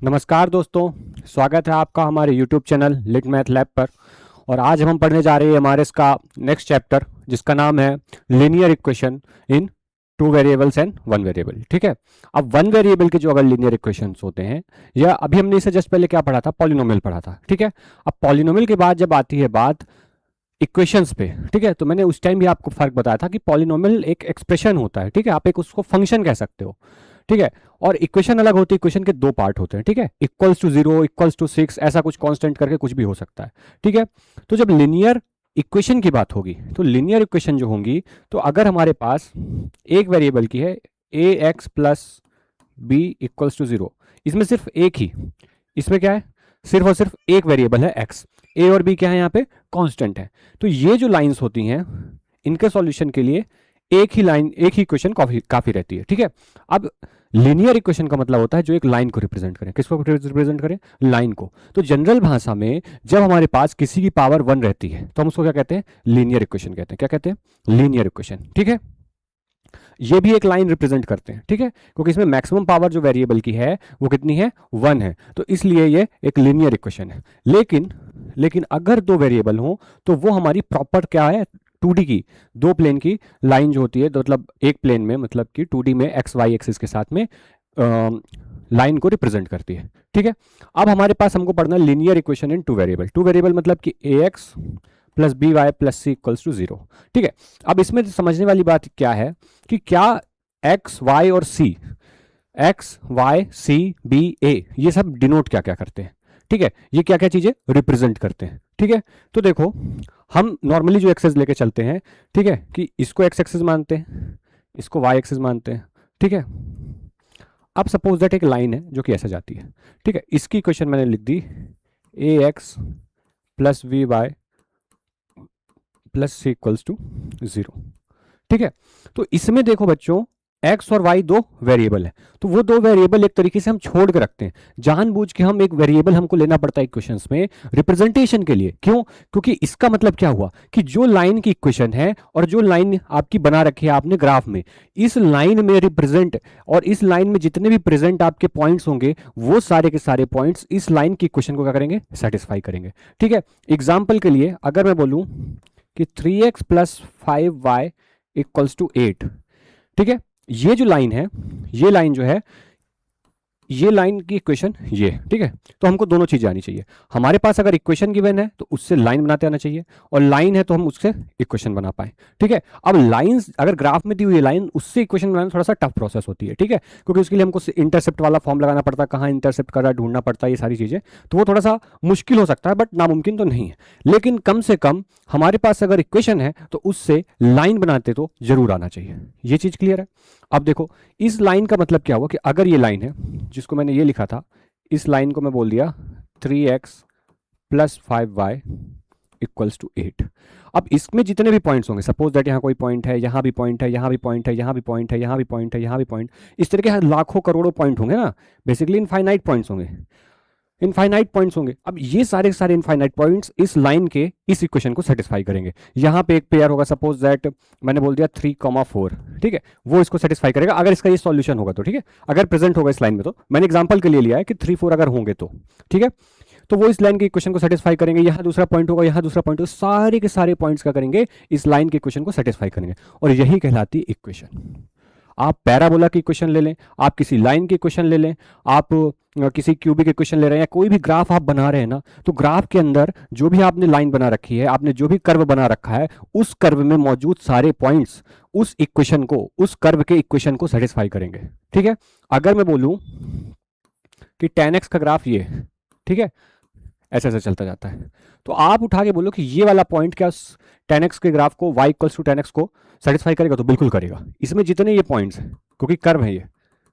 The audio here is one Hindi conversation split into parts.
नमस्कार दोस्तों, स्वागत है आपका हमारे YouTube channel Lit Math Lab पर। और आज हम पढ़ने जा रहे हैं हमारे इसका नेक्स्ट चैप्टर, जिसका नाम है linear equation in two variables and one variable. ठीक है। अब वन वेरिएबल के जो अगर लीनियर इक्वेशंस होते हैं, या अभी हमने इसे जस्ट पहले क्या पढ़ा था, पॉलिनोमियल पढ़ा था। ठीक है। अब पॉलिनोमियल के बाद जब आती है बात इक्वेशंस पे, ठीक है, तो मैंने उस टाइम भी आपको फर्क बताया था कि पॉलिनोमियल एक एक्सप्रेशन होता है। ठीक है, आप एक उसको फंक्शन कह सकते हो। ठीक है। और इक्वेशन अलग होती है, इक्वेशन के दो पार्ट होते हैं। ठीक है, इक्वल्स टू 0, इक्वल्स टू 6, ऐसा कुछ कांस्टेंट करके कुछ भी हो सकता है। ठीक है। तो जब लिनियर इक्वेशन की बात होगी, तो लिनियर इक्वेशन जो होंगी, तो अगर हमारे पास एक वेरिएबल की है A x plus B equals to 0, इसमें सिर्फ एक ही, इसमें क्या है, सिर्फ और सिर्फ एक वेरिएबल है एक्स, ए और बी क्या है यहाँ पे, कांस्टेंट है। तो ये जो लाइंस होती हैं, इनके सॉल्यूशन के लिए एक ही लाइन, एक ही इक्वेशन काफी रहती है। ठीक है। अब लीनियर इक्वेशन का मतलब होता है जो एक लाइन को रिप्रेजेंट करें। किसको रिप्रेजेंट करें? लाइन को। तो जनरल भाषा में जब हमारे पास किसी की पावर 1 रहती है, तो हम उसको क्या कहते हैं? लीनियर इक्वेशन कहते हैं। क्या कहते हैं? Linear equation. ठीक है। ये भी एक लाइन रिप्रेजेंट करते हैं। ठीक है, क्योंकि इसमें मैक्सिमम पावर जो वेरिएबल की है वो कितनी है? 1 है। तो इसलिए ये एक लीनियर इक्वेशन है। लेकिन अगर दो वेरिएबल हो, तो वो हमारी प्रॉपर क्या है? 2D की, दो प्लेन की लाइन जो होती है, तो मतलब एक प्लेन में, मतलब कि 2D में एक्स वाई एक्सिस के साथ में लाइन को रिप्रेजेंट करती है। ठीक है। अब हमारे पास हमको पढ़ना linear equation in two variable. Two variable मतलब कि A x plus B Y plus C equals to 0। ठीक है। अब इसमें समझने वाली बात क्या है कि क्या एक्स वाई और सी, एक्स वाई सी बी ए, ये सब डिनोट क्या क्या करते हैं? ठीक है, ये क्या क्या चीजें रिप्रेजेंट करते हैं? ठीक है। तो देखो, हम नॉर्मली जो एक्सेस लेके चलते हैं, ठीक है, कि इसको एक्स एक्सेस मानते हैं, इसको वाई एक्सेस मानते हैं। ठीक है। अब सपोज दैट एक लाइन है जो कि ऐसे जाती है। ठीक है, इसकी इक्वेशन मैंने लिख दी A x plus V Y plus C equals to 0। ठीक है। तो इसमें देखो बच्चों, एक्स और वाई दो वेरिएबल है, तो वो दो वेरिएबल एक तरीके से हम छोड़ के रखते हैं। जानबूझ के हम एक वेरिएबल हमको लेना पड़ता है इक्वेशंस में रिप्रेजेंटेशन के लिए। क्यों? क्योंकि इसका मतलब क्या हुआ कि जो लाइन की इक्वेशन है और जो लाइन आपकी बना रखी है आपने ग्राफ में, इस लाइन में रिप्रेजेंट, और इस लाइन में जितने भी प्रेजेंट आपके पॉइंट्स होंगे, वो सारे के सारे पॉइंट्स इस लाइन की इक्वेशन को क्या करेंगे? सेटिस्फाई करेंगे। ठीक है। एग्जाम्पल के लिए अगर मैं बोलूं कि 3x plus 5y equals to 8, ठीक है, ये जो लाइन है, ये लाइन जो है, ये लाइन की इक्वेशन ये, ठीक है। तो हमको दोनों चीजें आनी चाहिए। हमारे पास अगर इक्वेशन गिवन है तो उससे लाइन बनाते आना चाहिए, और लाइन है तो हम उससे इक्वेशन बना पाए। ठीक है। अब लाइंस अगर ग्राफ में दी हुई लाइन, उससे इक्वेशन बनाना थोड़ा सा टफ प्रोसेस होती है। ठीक है, क्योंकि उसके लिए हमको इंटरसेप्ट वाला फॉर्म लगाना पड़ता है, कहाँ इंटरसेप्ट कर रहा है ढूंढना पड़ता है, ये सारी चीजें, तो वो थोड़ा सा मुश्किल हो सकता है, बट नामुमकिन तो नहीं है। लेकिन कम से कम हमारे पास अगर इक्वेशन है तो उससे लाइन बनाते तो जरूर आना चाहिए। ये चीज क्लियर है? अब देखो, इस लाइन का मतलब क्या हुआ कि अगर ये लाइन है जिसको मैंने ये लिखा था, इस लाइन को मैं बोल दिया 3x plus 5y equals to 8। अब इसमें जितने भी पॉइंट्स होंगे, सपोज दैट यहाँ कोई पॉइंट है, यहाँ भी पॉइंट है, यहाँ भी पॉइंट है, यहाँ भी पॉइंट है, यहाँ भी पॉइंट है, यहाँ भी पॉइंट, इस तरह के लाखों करोड़ों पॉइंट होंगे ना, बेसिकली इनफाइनाइट पॉइंट्स होंगे, इनफाइनाइट पॉइंट्स होंगे। अब ये सारे सारे इनफाइनाइट पॉइंट्स इस लाइन के इस इक्वेशन को सेटिस्फाई करेंगे। यहाँ पे एक पेयर होगा, सपोज दैट मैंने बोल दिया 3,4, ठीक है, वो इसको सेटिस्फाई करेगा अगर इसका ये सॉल्यूशन होगा तो। ठीक है, अगर प्रेजेंट होगा इस लाइन में, तो मैंने एग्जांपल के लिए लिया है कि 3, 4 अगर होंगे तो। ठीक है, तो वो इस लाइन के इक्वेशन को सेटिस्फाई करेंगे। यहाँ दूसरा पॉइंट होगा, यहाँ दूसरा पॉइंट होगा, सारे के सारे पॉइंट्स क्या करेंगे? इस लाइन के इक्वेशन को सेटिस्फाई करेंगे, और यही कहलाती है इक्वेशन। आप पैराबोला की इक्वेशन ले लें, आप किसी लाइन की इक्वेशन ले लें, आप किसी क्यूबिक इक्वेशन ले रहे हैं, या कोई भी ग्राफ आप बना रहे हैं ना, तो ग्राफ के अंदर जो भी आपने लाइन बना रखी है, आपने जो भी कर्व बना रखा है, उस कर्व में मौजूद सारे पॉइंट्स उस इक्वेशन को, उस कर्व के इक्वेशन को सेटिस्फाई करेंगे। ठीक है। अगर मैं बोलूं कि 10x का ग्राफ ये, ठीक है, ऐसे ऐसे चलता जाता है, तो आप उठा के बोलो कि ये वाला पॉइंट क्या 10x के ग्राफ को, y इक्वल्स टू 10x को सेटिस्फाई करेगा? तो बिल्कुल करेगा। इसमें जितने ये पॉइंट्स हैं, क्योंकि कर्व है ये,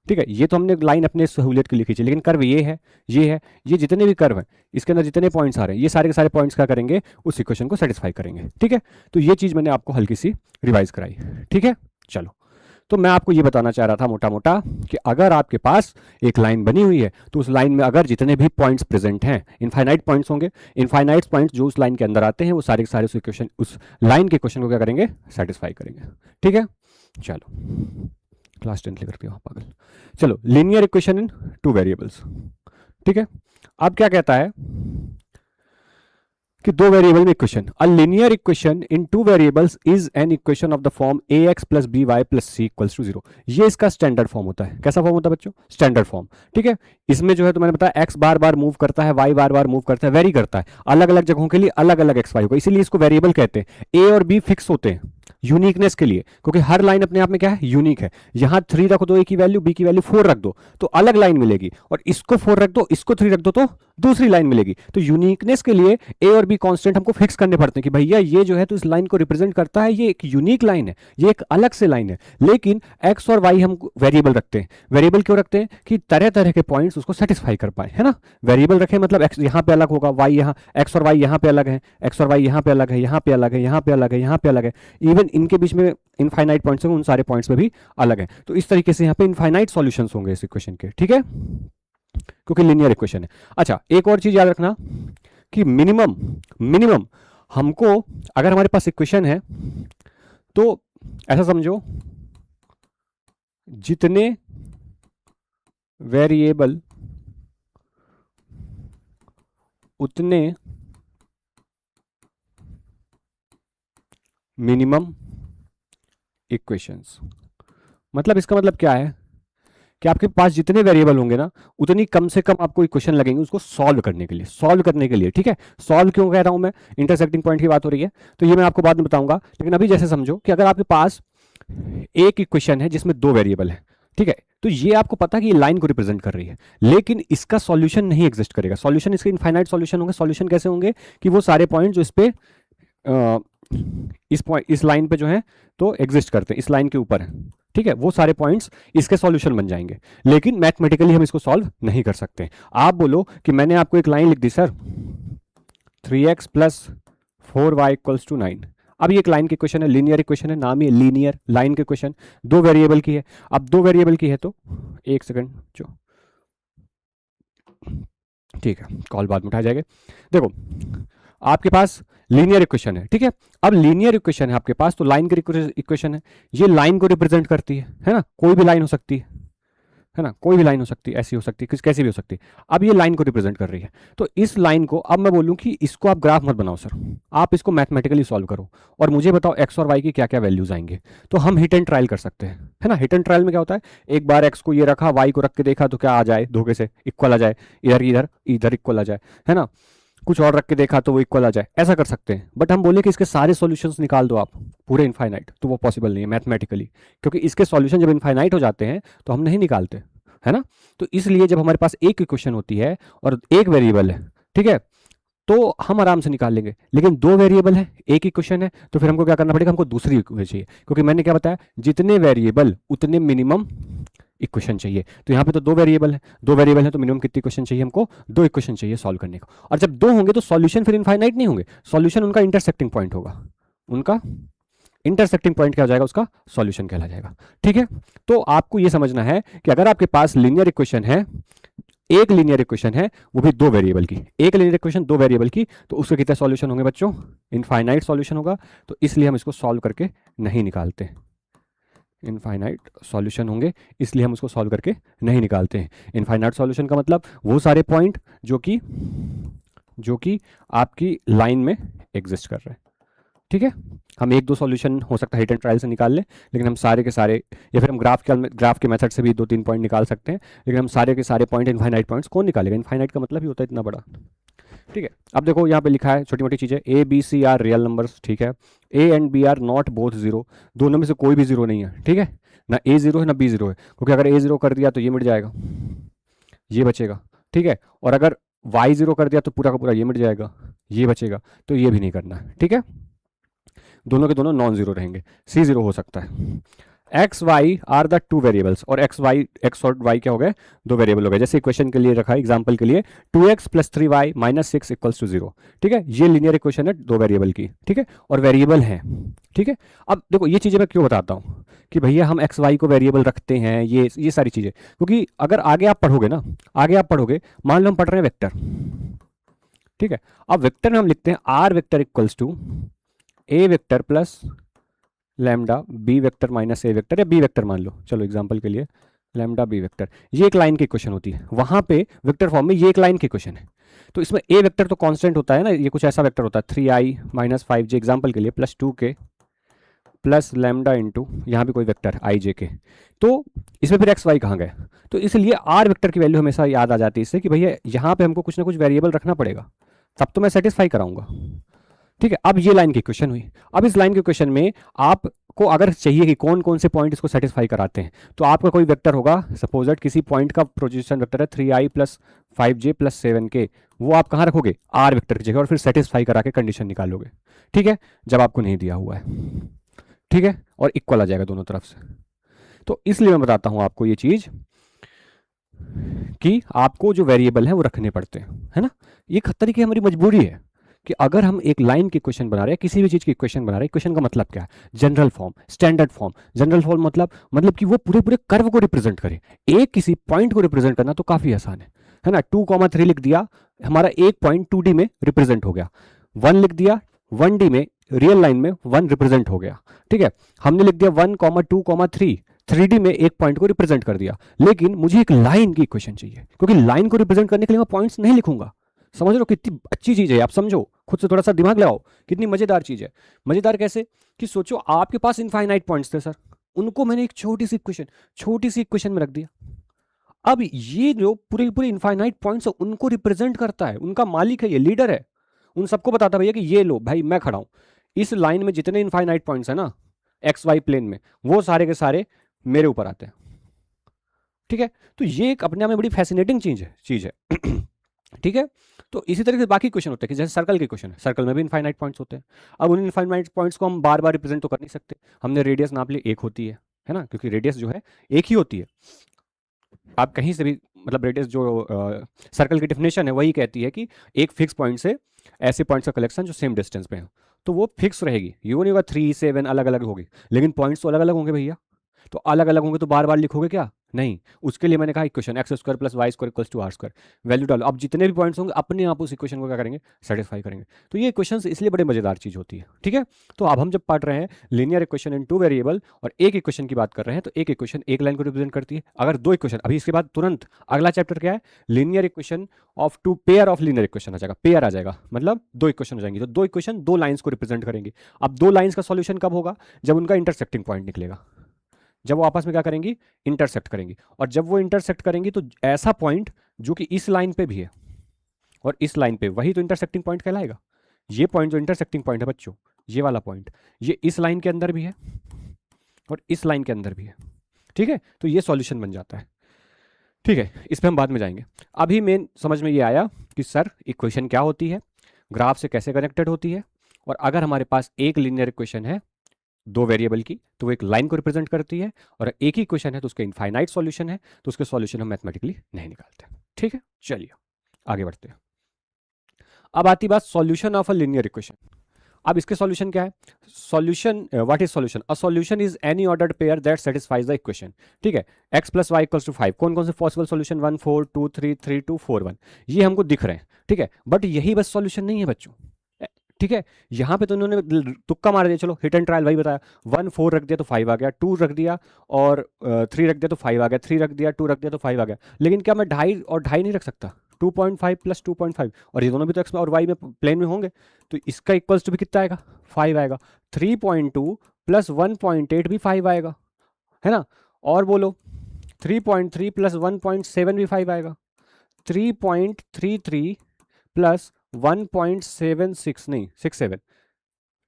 ठीक है, ये तो हमने लाइन अपने सहूलियत के लिए खींची, लेकिन कर्व ये है, ये है, ये जितने भी कर्व हैं, इसके अंदर जितने पॉइंट्स आ रहे हैं, ये सारे के सारे पॉइंट्स क्या करेंगे? उस इक्वेशन को सेटिस्फाई करेंगे। ठीक है, तो ये चीज मैंने आपको हल्की सी रिवाइज कराई। ठीक है, चलो, तो मैं आपको ये बताना चाह रहा था मोटा मोटा कि अगर आपके पास एक लाइन बनी हुई है, तो उस लाइन में अगर जितने भी पॉइंट्स प्रेजेंट हैं, इनफाइनाइट पॉइंट्स होंगे, इनफाइनाइट पॉइंट्स जो उस लाइन के अंदर आते हैं, वो सारे के सारे उस इक्वेशन, उस लाइन के क्वेश्चन को क्या करेंगे? सेटिस्फाई करेंगे। ठीक है, चलो, क्लास 10 लेकर के पागल। चलो, linear equation in two variables. ठीक है। अब क्या कहता है कि दो वेरिएबल में equation, a linear equation in two variables is an equation of the form A x plus B Y plus C equals to zero. ये इसका स्टैंडर्ड फॉर्म होता है। कैसा फॉर्म होता है बच्चों? Standard form. ठीक है। इसमें जो है तो मैंने बताया एक्स बार बार मूव करता है, वाई बार बार मूव करता है, वेरी करता है अलग अलग जगहों के लिए, अलग अलग एक्स वाई होगा, इसीलिए इसको वेरिएबल कहते हैं। ए और बी फिक्स होते हैं यूनिकनेस के लिए, क्योंकि हर लाइन अपने आप में क्या है? यूनिक है। यहां 3 रख दो ए की वैल्यू, बी की वैल्यू 4 रख दो तो अलग लाइन मिलेगी, और इसको 4 रख दो, इसको 3 रख दो तो दूसरी लाइन मिलेगी। तो यूनिकनेस के लिए ए और बी कांस्टेंट हमको फिक्स करने पड़ते हैं कि भैया ये जो है तो इस लाइन को रिप्रेजेंट करता है, ये एक यूनिक लाइन है, ये एक अलग से लाइन है। लेकिन एक्स और वाई हम वेरिएबल रखते हैं। वेरिएबल क्यों रखते हैं? कि तरह तरह के पॉइंट्स उसको सेटिस्फाई कर पाए, है ना। वेरिएबल रखे मतलब एक्स यहां पे अलग होगा, वाई यहां, एक्स और वाई यहां पे अलग है, एक्स और वाई यहां पे अलग है, यहां पे अलग है, यहां पे अलग है, यहां पे अलग है, इवन इनके बीच में इनफाइनाइट पॉइंट्स हैं, उन सारे पॉइंट्स में भी अलग है। तो इस तरीके से यहाँ पे इनफाइनाइट सॉल्यूशंस होंगे इस इक्वेशन के। ठीक है, क्योंकि लीनियर इक्वेशन है। अच्छा, एक और चीज याद रखना कि मिनिमम मिनिमम हमको, अगर हमारे पास इक्वेशन है तो ऐसा समझो जितने वेरिएबल उतने मिनिमम इक्वेशंस। मतलब इसका मतलब क्या है कि आपके पास जितने वेरिएबल होंगे ना, उतनी कम से कम आपको इक्वेशन लगेंगे उसको सॉल्व करने के लिए, सॉल्व करने के लिए। ठीक है, सॉल्व क्यों कह रहा हूं मैं? इंटरसेक्टिंग पॉइंट की बात हो रही है तो ये मैं आपको बाद में बताऊंगा, लेकिन अभी जैसे समझो कि अगर आपके पास एक इक्वेशन है जिसमें दो वेरिएबल है, ठीक है, तो ये आपको पता है कि ये लाइन को रिप्रेजेंट कर रही है, लेकिन इसका सॉल्यूशन नहीं एग्जिस्ट करेगा। सॉल्यूशन इसके इनफाइनाइट सॉल्यूशन होंगे। सॉल्यूशन कैसे होंगे? कि वो सारे पॉइंट जो इस पे इस लाइन पे जो है तो एग्जिस्ट करते हैं, इस लाइन के ऊपर है, ठीक है, वो सारे पॉइंट्स इसके सॉल्यूशन बन जाएंगे। लेकिन मैथमेटिकली हम इसको सॉल्व नहीं कर सकते। आप बोलो कि मैंने आपको एक लाइन लिख दी sir, 3x plus 4y equals to 9। अब ये एक लाइन की क्वेश्चन है, लीनियर इक्वेशन है, नाम ही लीनियर लाइन के क्वेश्चन, दो वेरिएबल की है। अब दो वेरिएबल की है तो एक सेकंड जो, ठीक है, कॉल बाद में उठाया जाएगा। देखो आपके पास लीनियर इक्वेशन है, ठीक है। अब लीनियर इक्वेशन है आपके पास, तो लाइन की इक्वेशन है, ये लाइन को रिप्रेजेंट करती है ना। कोई भी लाइन हो सकती है ना, कोई भी लाइन हो सकती है, ऐसी हो सकती है, किस कैसी भी हो सकती है। अब ये लाइन को रिप्रेजेंट कर रही है, तो इस लाइन को अब मैं बोलूं कि इसको आप ग्राफ मत बनाओ सर, आप इसको मैथमेटिकली सॉल्व करो और मुझे बताओ एक्स और वाई की क्या क्या वैल्यूज आएंगे। तो हम हिट एंड ट्रायल कर सकते हैं, है ना। हिट एंड ट्रायल में क्या होता है, एक बार एक्स को ये रखा, वाई को रख के देखा तो क्या आ जाए, धोखे से इक्वल आ जाए, इधर इधर इधर इक्वल आ जाए, है ना। कुछ और रख के देखा तो वो इक्वल आ जाए, ऐसा कर सकते हैं। बट हम बोले कि इसके सारे सॉल्यूशंस निकाल दो आप पूरे इनफाइनाइट, तो वो पॉसिबल नहीं है मैथमेटिकली, क्योंकि इसके सॉल्यूशन जब इनफाइनाइट हो जाते हैं तो हम नहीं निकालते, है ना। तो इसलिए जब हमारे पास एक इक्वेशन होती है और एक वेरिएबल है, ठीक है, तो हम आराम से निकाल लेंगे। लेकिन दो वेरिएबल है, एक इक्वेशन है, तो फिर हमको क्या करना पड़ेगा, हमको दूसरी इक्वेशन चाहिए, क्योंकि मैंने क्या बताया, जितने वेरिएबल उतने मिनिमम इक्वेशन चाहिए। तो यहाँ पे तो दो वेरिएबल है, दो वेरिएबल है तो मिनिमम कितनी इक्वेशन चाहिए हमको? दो इक्वेशन चाहिए सॉल्व करने को। और जब दो होंगे तो सॉल्यूशन फिर इनफाइनाइट नहीं होंगे, सॉल्यूशन उनका इंटरसेक्टिंग पॉइंट होगा, उनका इंटरसेक्टिंग पॉइंट क्या हो जाएगा, उसका सॉल्यूशन कहला जाएगा। ठीक है, तो आपको यह समझना है कि अगर आपके पास लीनियर इक्वेशन है, एक लीनियर इक्वेशन है वो भी दो वेरिएबल की, एक लीनियर इक्वेशन दो वेरिएबल की, तो उसके कितने सॉल्यूशन होंगे बच्चों? इनफाइनाइट सॉल्यूशन होगा। तो इसलिए हम इसको सॉल्व करके नहीं निकालते, इनफाइनाइट सॉल्यूशन होंगे इसलिए हम उसको सॉल्व करके नहीं निकालते हैं। इनफाइनाइट सॉल्यूशन का मतलब वो सारे पॉइंट जो कि आपकी लाइन में एग्जिस्ट कर रहे हैं। ठीक है, हम एक दो सॉल्यूशन हो सकता है हिट एंड ट्रायल से निकाल लें, लेकिन हम सारे के सारे, या फिर हम ग्राफ के मेथड से भी दो तीन पॉइंट निकाल सकते हैं, लेकिन हम सारे के सारे पॉइंट इनफाइनाइट पॉइंट्स कौन निकालेगा? इनफाइनाइट का मतलब ही होता है इतना बड़ा। ठीक है, अब देखो यहाँ पे लिखा है छोटी मोटी चीज़ें, A B C are real numbers, ठीक है, A and B are not both zero, दोनों में से कोई भी जीरो नहीं है, ठीक है, ना ए जीरो है ना बी जीरो है, क्योंकि अगर ए जीरो कर दिया तो ये मिट जाएगा, ये बचेगा, ठीक है, और अगर वाई जीरो कर दिया तो पूरा का पूरा ये मिट जाएगा, ये बचेगा, तो ये भी नहीं करना है। ठीक है, दोनों के दोनों नॉन जीरो रहेंगे, सी जीरो हो सकता है। X Y are the two variables, और एक्स और वाई क्या हो गए? दो वेरिएबल हो गए। जैसे इक्वेशन के लिए रखा है, एग्जांपल के लिए 2x plus 3y minus 6 equals to 0। ठीक है, ये लीनियर इक्वेशन है दो वेरिएबल की, ठीक है, और वेरिएबल है। ठीक है, अब देखो ये चीज़ें मैं क्यों बताता हूँ कि भैया हम एक्स वाई को वेरिएबल रखते हैं, ये सारी चीज़ें, क्योंकि अगर आगे आप पढ़ोगे ना, आगे आप पढ़ोगे, मान लो हम पढ़ रहे हैं वेक्टर, ठीक है, अब वेक्टर में हम लिखते हैं R vector equals to A vector plus lambda B vector minus A vector, या बी वेक्टर मान लो, चलो एग्जांपल के लिए लैम्डा बी वेक्टर, ये एक लाइन की इक्वेशन होती है, वहां पे वेक्टर फॉर्म में ये एक लाइन की इक्वेशन है। तो इसमें ए वेक्टर तो कांस्टेंट होता है ना, ये कुछ ऐसा वेक्टर होता है 3i माइनस 5j एग्जाम्पल के लिए plus 2k plus lambda into यहाँ भी कोई वेक्टर आई जे के। तो इसमें फिर एक्स वाई कहाँ गए, तो इसलिए आर वेक्टर की वैल्यू हमेशा याद आ जाती है इससे कि भैया यहाँ पे हमको कुछ ना कुछ वेरिएबल रखना पड़ेगा, तब तो मैं सेटिस्फाई कराऊंगा। ठीक है, अब ये लाइन की क्वेश्चन हुई। अब इस लाइन के क्वेश्चन में आपको अगर चाहिए कि कौन कौन से पॉइंट इसको सेटिस्फाई कराते हैं, तो आपका कोई वेक्टर होगा, सपोज दैट किसी पॉइंट का प्रोजेक्शन वेक्टर है 3i plus 5j plus 7k, वो आप कहाँ रखोगे, आर वेक्टर की जगह, और फिर सेटिस्फाई करा के कंडीशन निकालोगे। ठीक है, जब आपको नहीं दिया हुआ है। ठीक है, और इक्वल आ जाएगा दोनों तरफ से। तो इसलिए मैं बताता हूं आपको ये चीज कि आपको जो वेरिएबल है वो रखने पड़ते हैं, है ना। ये एक तरीके की हमारी मजबूरी है कि अगर हम एक लाइन की इक्वेशन बना रहे हैं, किसी भी चीज की इक्वेशन बना रहे हैं, इक्वेशन का मतलब क्या है, general form, standard form. General form मतलब कि वो पूरे पूरे कर्व को रिप्रेजेंट करे, एक किसी पॉइंट को रिप्रेजेंट करना तो काफी आसान है ना। 2,3 लिख दिया, हमारा एक पॉइंट 2D में रिप्रेजेंट हो गया। 1 लिख दिया, 1D में रियल लाइन में 1 रिप्रेजेंट हो गया। ठीक है, हमने लिख दिया 1,2,3 3D में एक पॉइंट को रिप्रेजेंट कर दिया। लेकिन मुझे एक लाइन की इक्वेशन चाहिए, क्योंकि लाइन को रिप्रेजेंट करने के लिए मैं पॉइंट्स नहीं लिखूंगा। समझ रहे हो कितनी अच्छी चीज है, आप समझो, खुद से थोड़ा सा दिमाग लगाओ, कितनी मजेदार चीज है। मजेदार कैसे कि सोचो आपके पास इनफाइनाइट पॉइंट्स थे सर, उनको मैंने एक छोटी सी इक्वेशन में रख दिया। अब ये जो पूरे पूरे इनफाइनाइट पॉइंट्स है उनको रिप्रेजेंट करता है, उनका मालिक है, ये लीडर है, उन सबको बताता भैया कि ये लो भाई मैं खड़ा हूं, इस लाइन में जितने इनफाइनाइट पॉइंट्स है ना एक्स वाई प्लेन में, वो सारे के सारे मेरे ऊपर आते हैं। ठीक है, तो ये एक अपने आप में बड़ी फैसिनेटिंग चीज है ठीक है, तो इसी तरह से बाकी क्वेश्चन होते हैं कि जैसे सर्कल के क्वेश्चन है, सर्कल में भी इनफाइनाइट पॉइंट्स होते हैं। अब उन इनफाइनाइट पॉइंट्स को हम बार बार रिप्रेजेंट तो कर नहीं सकते, हमने रेडियस नाप ली, एक होती है ना, क्योंकि रेडियस जो है एक ही होती है। आप कहीं से भी मतलब रेडियस जो सर्कल की डेफिनेशन है वही कहती है कि एक फिक्स पॉइंट से ऐसे पॉइंट्स का कलेक्शन जो सेम डिस्टेंस पे हो, तो वो फिक्स रहेगी। ये नहीं होगा 3, 7 अलग अलग होगी, लेकिन पॉइंट्स तो अलग अलग होंगे भैया। तो अलग अलग होंगे तो बार बार लिखोगे क्या, नहीं। उसके लिए मैंने कहा equation X square plus Y square equals to R square, value डालो। अब जितने भी पॉइंट्स होंगे अपने आप उस इक्वेशन को क्या करेंगे, सेटिस्फाई करेंगे। तो ये इक्वेशन इसलिए बड़े मजेदार चीज होती है। ठीक है, तो अब हम जब पढ़ रहे हैं लीनियर इक्वेशन इन 2 वेरिएबल और एक इक्वेशन की बात कर रहे हैं, तो एक इक्वेशन एक लाइन को रिप्रेजेंट करती है। अगर 2 इक्वेशन, अभी इसके बाद तुरंत अगला चैप्टर क्या है, linear equation of 2 pair of linear equation आ जाएगा। पेयर आ जाएगा मतलब 2 इक्वेशन हो जाएंगी, तो 2 इक्वेशन 2 लाइंस को रिप्रेजेंट करेंगे। अब 2 लाइंस का सॉल्यूशन कब होगा, जब उनका इंटरसेक्टिंग पॉइंट निकलेगा, जब वो आपस में क्या करेंगी, इंटरसेक्ट करेंगी। और जब वो इंटरसेक्ट करेंगी तो ऐसा पॉइंट जो कि इस लाइन पे भी है और इस लाइन पे, वही तो इंटरसेक्टिंग पॉइंट कहलाएगा। ये पॉइंट जो इंटरसेक्टिंग पॉइंट है बच्चों, ये वाला पॉइंट, ये इस लाइन के अंदर भी है और इस लाइन के अंदर भी है। ठीक है, तो ये सॉल्यूशन बन जाता है। ठीक है, इस पर हम बाद में जाएंगे। अभी मेन समझ में ये आया कि सर इक्वेशन क्या होती है, ग्राफ से कैसे कनेक्टेड होती है, और अगर हमारे पास एक लीनियर इक्वेशन है 2 वेरिएबल की, तो वो एक लाइन को रिप्रेजेंट करती है, और एक ही क्वेश्चन है तो उसका इनफाइनाइट सॉल्यूशन है, तो उसके सॉल्यूशन हम मैथमेटिकली नहीं निकालते। ठीक है, चलिए आगे बढ़ते हैं। अब आती बात solution of a linear equation. अब इसके सॉल्यूशन क्या है, solution what is solution, a solution is any ordered pair that satisfies the equation. ठीक है, x plus Y equals to 5, कौन कौन से पॉसिबल सॉल्यूशन 1 4 2 3 3 2 4 1, ये हमको दिख रहे हैं। ठीक है, बट यही बस सॉल्यूशन नहीं है बच्चों। ठीक है, यहाँ पे तो उन्होंने तुक्का मार दिया, चलो हिट एंड ट्रायल, वही बताया, 1 4 रख दिया तो 5 आ गया, 2 रख दिया और 3 रख दिया तो 5 आ गया, 3 रख दिया 2 रख दिया तो 5 आ गया। लेकिन क्या मैं 2.5 और 2.5 नहीं रख सकता, 2.5 प्लस 2.5, और ये दोनों भी तो एक्स और वाई में प्लेन में होंगे, तो इसका इक्वल्स टू भी कितना आएगा, 5 आएगा। 3.2 प्लस 1.8 भी 5 आएगा, है ना। और बोलो 3.3 प्लस 1.7 भी 5 आएगा। 3.33 प्लस 1.76 नहीं 67,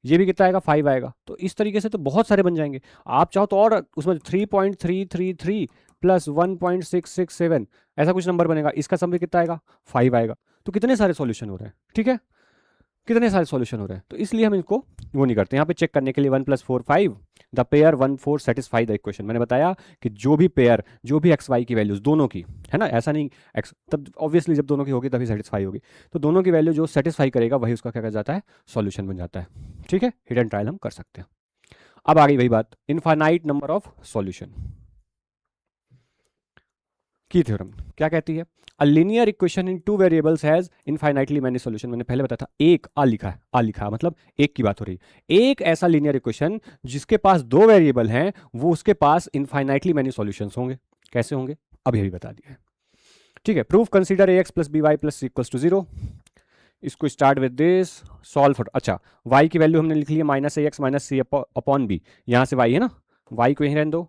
ये भी कितना आएगा, 5 आएगा। तो इस तरीके से तो बहुत सारे बन जाएंगे। आप चाहो तो और उसमें 3.333 प्लस 1.667 ऐसा कुछ नंबर बनेगा, इसका सम भी कितना आएगा, 5 आएगा। तो कितने सारे सॉल्यूशन हो रहे हैं, ठीक है, कितने सारे सॉल्यूशन हो रहे हैं। तो इसलिए हम इसको वो नहीं करते। यहाँ पे चेक करने के लिए 1 + 4 5, the pair 1 4 satisfy the equation. मैंने बताया कि जो भी पेयर, जो भी एक्स वाई की वैल्यूज दोनों की, है ना, ऐसा नहीं एक्स, तब ऑब्वियसली जब दोनों की होगी तभी सेटिस्फाई होगी, तो दोनों की वैल्यू जो सेटिस्फाई करेगा वही उसका क्या कहा जाता है, सॉल्यूशन बन जाता है। ठीक है, हिट एंड ट्रायल हम कर सकते हैं। अब आ गई वही बात, इनफाइनाइट नंबर ऑफ सॉल्यूशन की थ्योरम क्या कहती है, अ linear equation in 2 variables has infinitely many solution. मैंने पहले बताया था, एक आ लिखा है, आ लिखा है मतलब एक की बात हो रही है। एक ऐसा लीनियर इक्वेशन जिसके पास 2 वेरिएबल हैं, वो उसके पास इनफाइनाइटली मैनी सॉल्यूशंस होंगे। कैसे होंगे अब ये भी बता दिया है। ठीक है, proof consider a x plus B Y plus equals to 0। इसको start with this, solve for, अच्छा y की वैल्यू हमने लिख ली है minus a x minus c upon b, यहाँ से y है ना, y को यहीं रहने दो,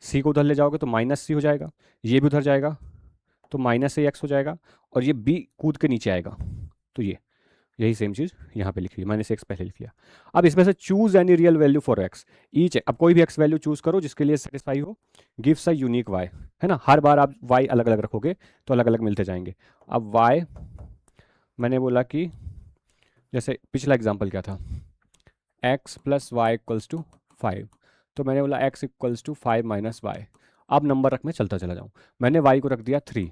c को उधर ले जाओगे तो माइनस सी हो जाएगा, ये भी उधर जाएगा तो माइनस ए एक्स हो जाएगा, और ये b कूद के नीचे आएगा, तो ये यही सेम चीज़ यहाँ पे लिख ली, माइनस एक्स पहले लिख लिया। अब इसमें से choose any real value for x each, अब कोई भी एक्स वैल्यू चूज करो जिसके लिए सेटिस्फाई हो, गिव्स अ यूनिक वाई, है ना, हर बार आप वाई अलग अलग रखोगे तो अलग अलग मिलते जाएंगे। अब वाई मैंने बोला कि जैसे पिछला एग्जाम्पल क्या था, x plus Y equals to 5, तो मैंने बोला x equals to 5 minus y. अब नंबर रख मैं चलता चला जाऊँ, मैंने y को रख दिया 3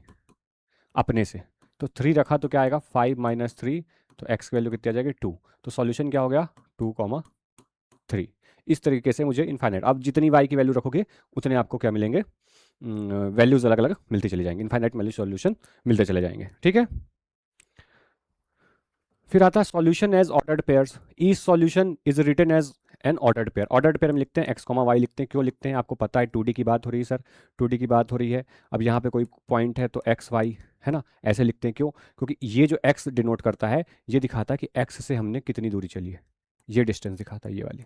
अपने से, तो 3 रखा तो क्या आएगा 5 माइनस 3, तो x की वैल्यू कितनी आ जाएगी 2, तो सॉल्यूशन क्या हो गया 2,3। इस तरीके से मुझे इनफाइनाइट, अब जितनी y की वैल्यू रखोगे उतने आपको क्या मिलेंगे, वैल्यूज अलग अलग मिलती चली जाएंगी, इनफाइनाइट वैल्यू सॉल्यूशन मिलते चले जाएंगे। ठीक है, फिर आता है solution as ordered pairs, each solution is written as an ordered pair. Ordered pair में लिखते हैं एक्स कॉमा वाई लिखते हैं, क्यों लिखते हैं आपको पता है, 2D की बात हो रही है सर, 2D की बात हो रही है। अब यहाँ पे कोई पॉइंट है तो एक्स वाई है ना, ऐसे लिखते हैं, क्यों, क्योंकि ये जो एक्स डिनोट करता है ये दिखाता है कि एक्स से हमने कितनी दूरी चली है, ये डिस्टेंस दिखाता है ये वाली,